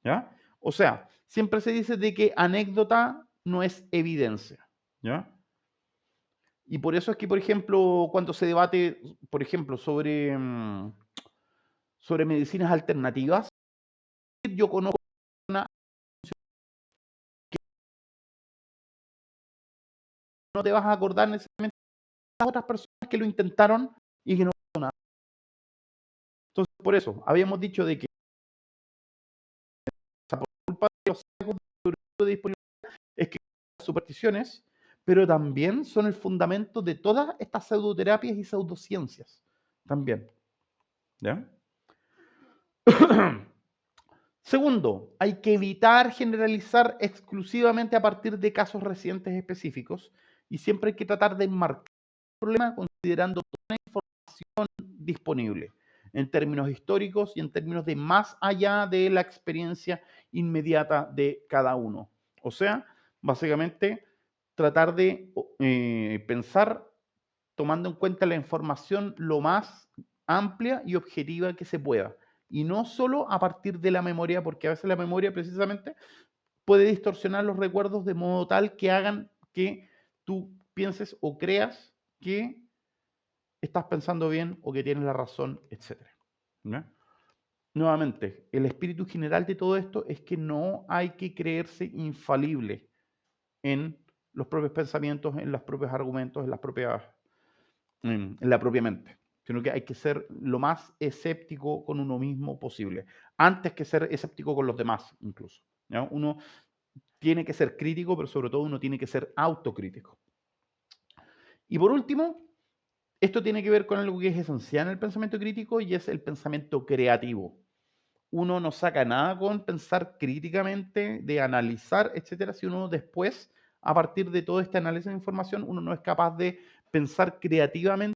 Speaker 1: ¿ya? O sea, siempre se dice de que anécdota no es evidencia, ¿ya? Y por eso es que, por ejemplo, cuando se debate, por ejemplo, sobre medicinas alternativas, yo conozco una, no te vas a acordar necesariamente de las otras personas que lo intentaron y que no pasó nada. Entonces, por eso, habíamos dicho de que por culpa de los sesgos de disponibilidad es que las supersticiones, pero también son el fundamento de todas estas pseudoterapias y pseudociencias. También, ¿ya? Segundo, hay que evitar generalizar exclusivamente a partir de casos recientes específicos y siempre hay que tratar de enmarcar el problema considerando toda la información disponible en términos históricos y en términos de más allá de la experiencia inmediata de cada uno. O sea, básicamente tratar de pensar tomando en cuenta la información lo más amplia y objetiva que se pueda. Y no solo a partir de la memoria, porque a veces la memoria precisamente puede distorsionar los recuerdos de modo tal que hagan que tú pienses o creas que estás pensando bien o que tienes la razón, etcétera, ¿no? Nuevamente, el espíritu general de todo esto es que no hay que creerse infalible en los propios pensamientos, en los propios argumentos, en la propia mente, sino que hay que ser lo más escéptico con uno mismo posible, antes que ser escéptico con los demás incluso, ¿ya? Uno tiene que ser crítico, pero sobre todo uno tiene que ser autocrítico. Y por último, esto tiene que ver con algo que es esencial en el pensamiento crítico y es el pensamiento creativo. Uno no saca nada con pensar críticamente, de analizar, etcétera, si uno después, a partir de todo este análisis de información, uno no es capaz de pensar creativamente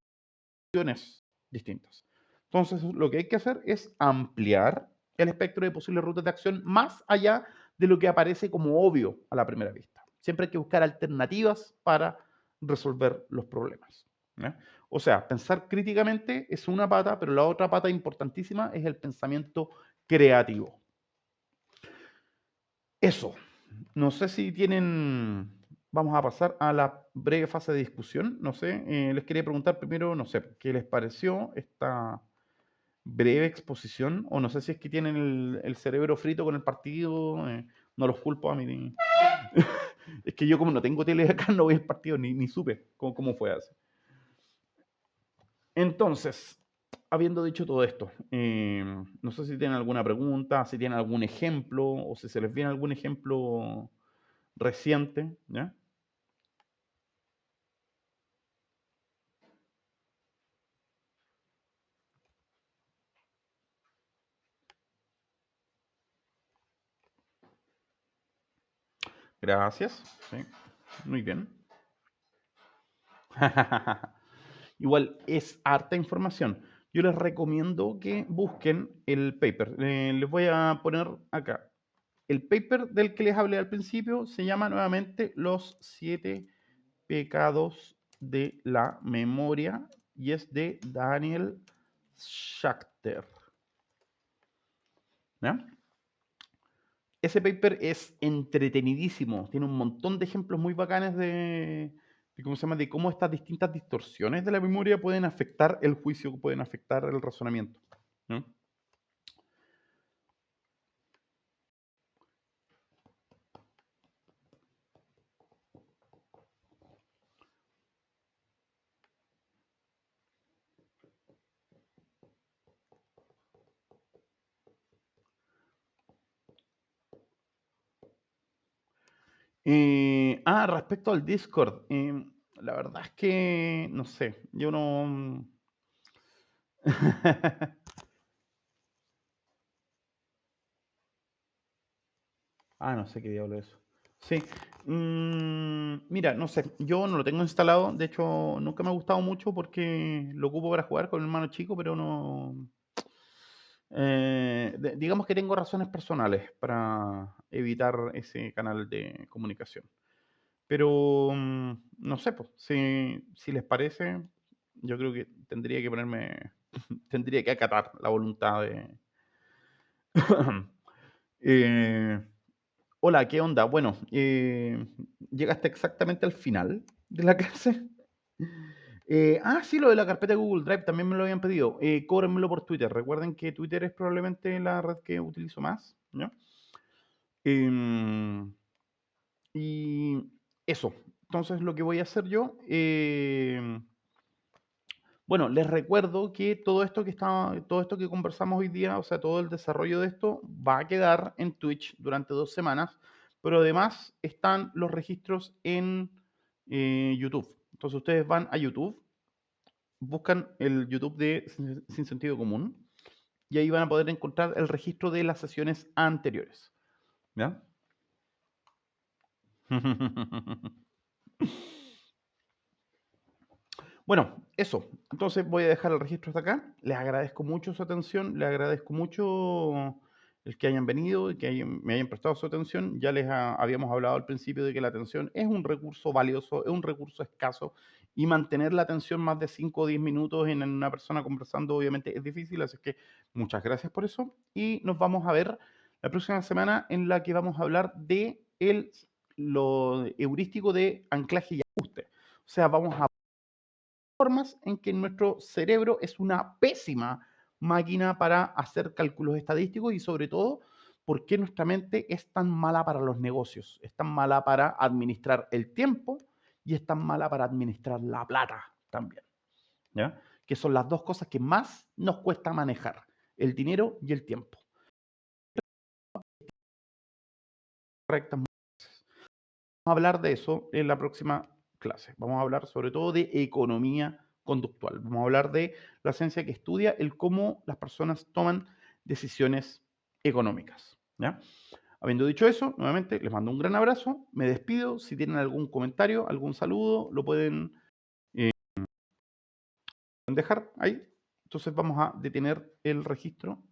Speaker 1: distintas. Entonces, lo que hay que hacer es ampliar el espectro de posibles rutas de acción más allá de lo que aparece como obvio a la primera vista. Siempre hay que buscar alternativas para resolver los problemas, ¿ya? O sea, pensar críticamente es una pata, pero la otra pata importantísima es el pensamiento creativo. Eso. No sé si tienen. Vamos a pasar a la breve fase de discusión. No sé, les quería preguntar primero, no sé, ¿qué les pareció esta breve exposición? O no sé si es que tienen el cerebro frito con el partido. No los culpo a mí. Es que yo, como no tengo tele acá, no voy al partido, ni supe cómo fue así. Entonces, habiendo dicho todo esto, no sé si tienen alguna pregunta, si tienen algún ejemplo, o si se les viene algún ejemplo reciente, ¿ya? Gracias. Sí, muy bien. Igual es harta información. Yo les recomiendo que busquen el paper. Les voy a poner acá. El paper del que les hablé al principio se llama nuevamente Los 7 pecados de la memoria y es de Daniel Schachter, ¿ya? Ese paper es entretenidísimo, tiene un montón de ejemplos muy bacanes de cómo se llama, de cómo estas distintas distorsiones de la memoria pueden afectar el juicio, pueden afectar el razonamiento, ¿no? Respecto al Discord, la verdad es que no sé, yo no. Ah, no sé qué diablo es eso. Sí. Mira, no sé, yo no lo tengo instalado. De hecho, nunca me ha gustado mucho porque lo ocupo para jugar con mi hermano chico, pero no. Digamos que tengo razones personales para evitar ese canal de comunicación. Pero no sé, pues, si les parece, yo creo que tendría que ponerme, tendría que acatar la voluntad de... Eh, hola, ¿qué onda? Bueno, llegaste exactamente al final de la clase. Sí, lo de la carpeta de Google Drive también me lo habían pedido. Cóbrenmelo por Twitter. Recuerden que Twitter es probablemente la red que utilizo más, ¿no? Em, y eso. Entonces, lo que voy a hacer yo, bueno, les recuerdo que todo esto que conversamos hoy día, o sea, todo el desarrollo de esto va a quedar en Twitch durante 2 semanas, pero además están los registros en YouTube. Entonces ustedes van a YouTube, buscan el YouTube de Sin Sentido Común y ahí van a poder encontrar el registro de las sesiones anteriores. ¿Ya? Bueno, eso. Entonces voy a dejar el registro hasta acá. Les agradezco mucho su atención, les agradezco mucho el que hayan venido y que me hayan prestado su atención. Ya habíamos hablado al principio de que la atención es un recurso valioso, es un recurso escaso y mantener la atención más de 5 o 10 minutos en una persona conversando obviamente es difícil, así que muchas gracias por eso y nos vamos a ver la próxima semana en la que vamos a hablar de lo heurístico de anclaje y ajuste. O sea, vamos a formas en que nuestro cerebro es una pésima máquina para hacer cálculos estadísticos y sobre todo por qué nuestra mente es tan mala para los negocios, es tan mala para administrar el tiempo y es tan mala para administrar la plata también, ¿ya? Que son las dos cosas que más nos cuesta manejar, el dinero y el tiempo. Correctas. A hablar de eso en la próxima clase. Vamos a hablar sobre todo de economía conductual. Vamos a hablar de la ciencia que estudia el cómo las personas toman decisiones económicas. ¿Ya? Habiendo dicho eso, nuevamente les mando un gran abrazo, me despido. Si tienen algún comentario, algún saludo, lo pueden dejar ahí. Entonces vamos a detener el registro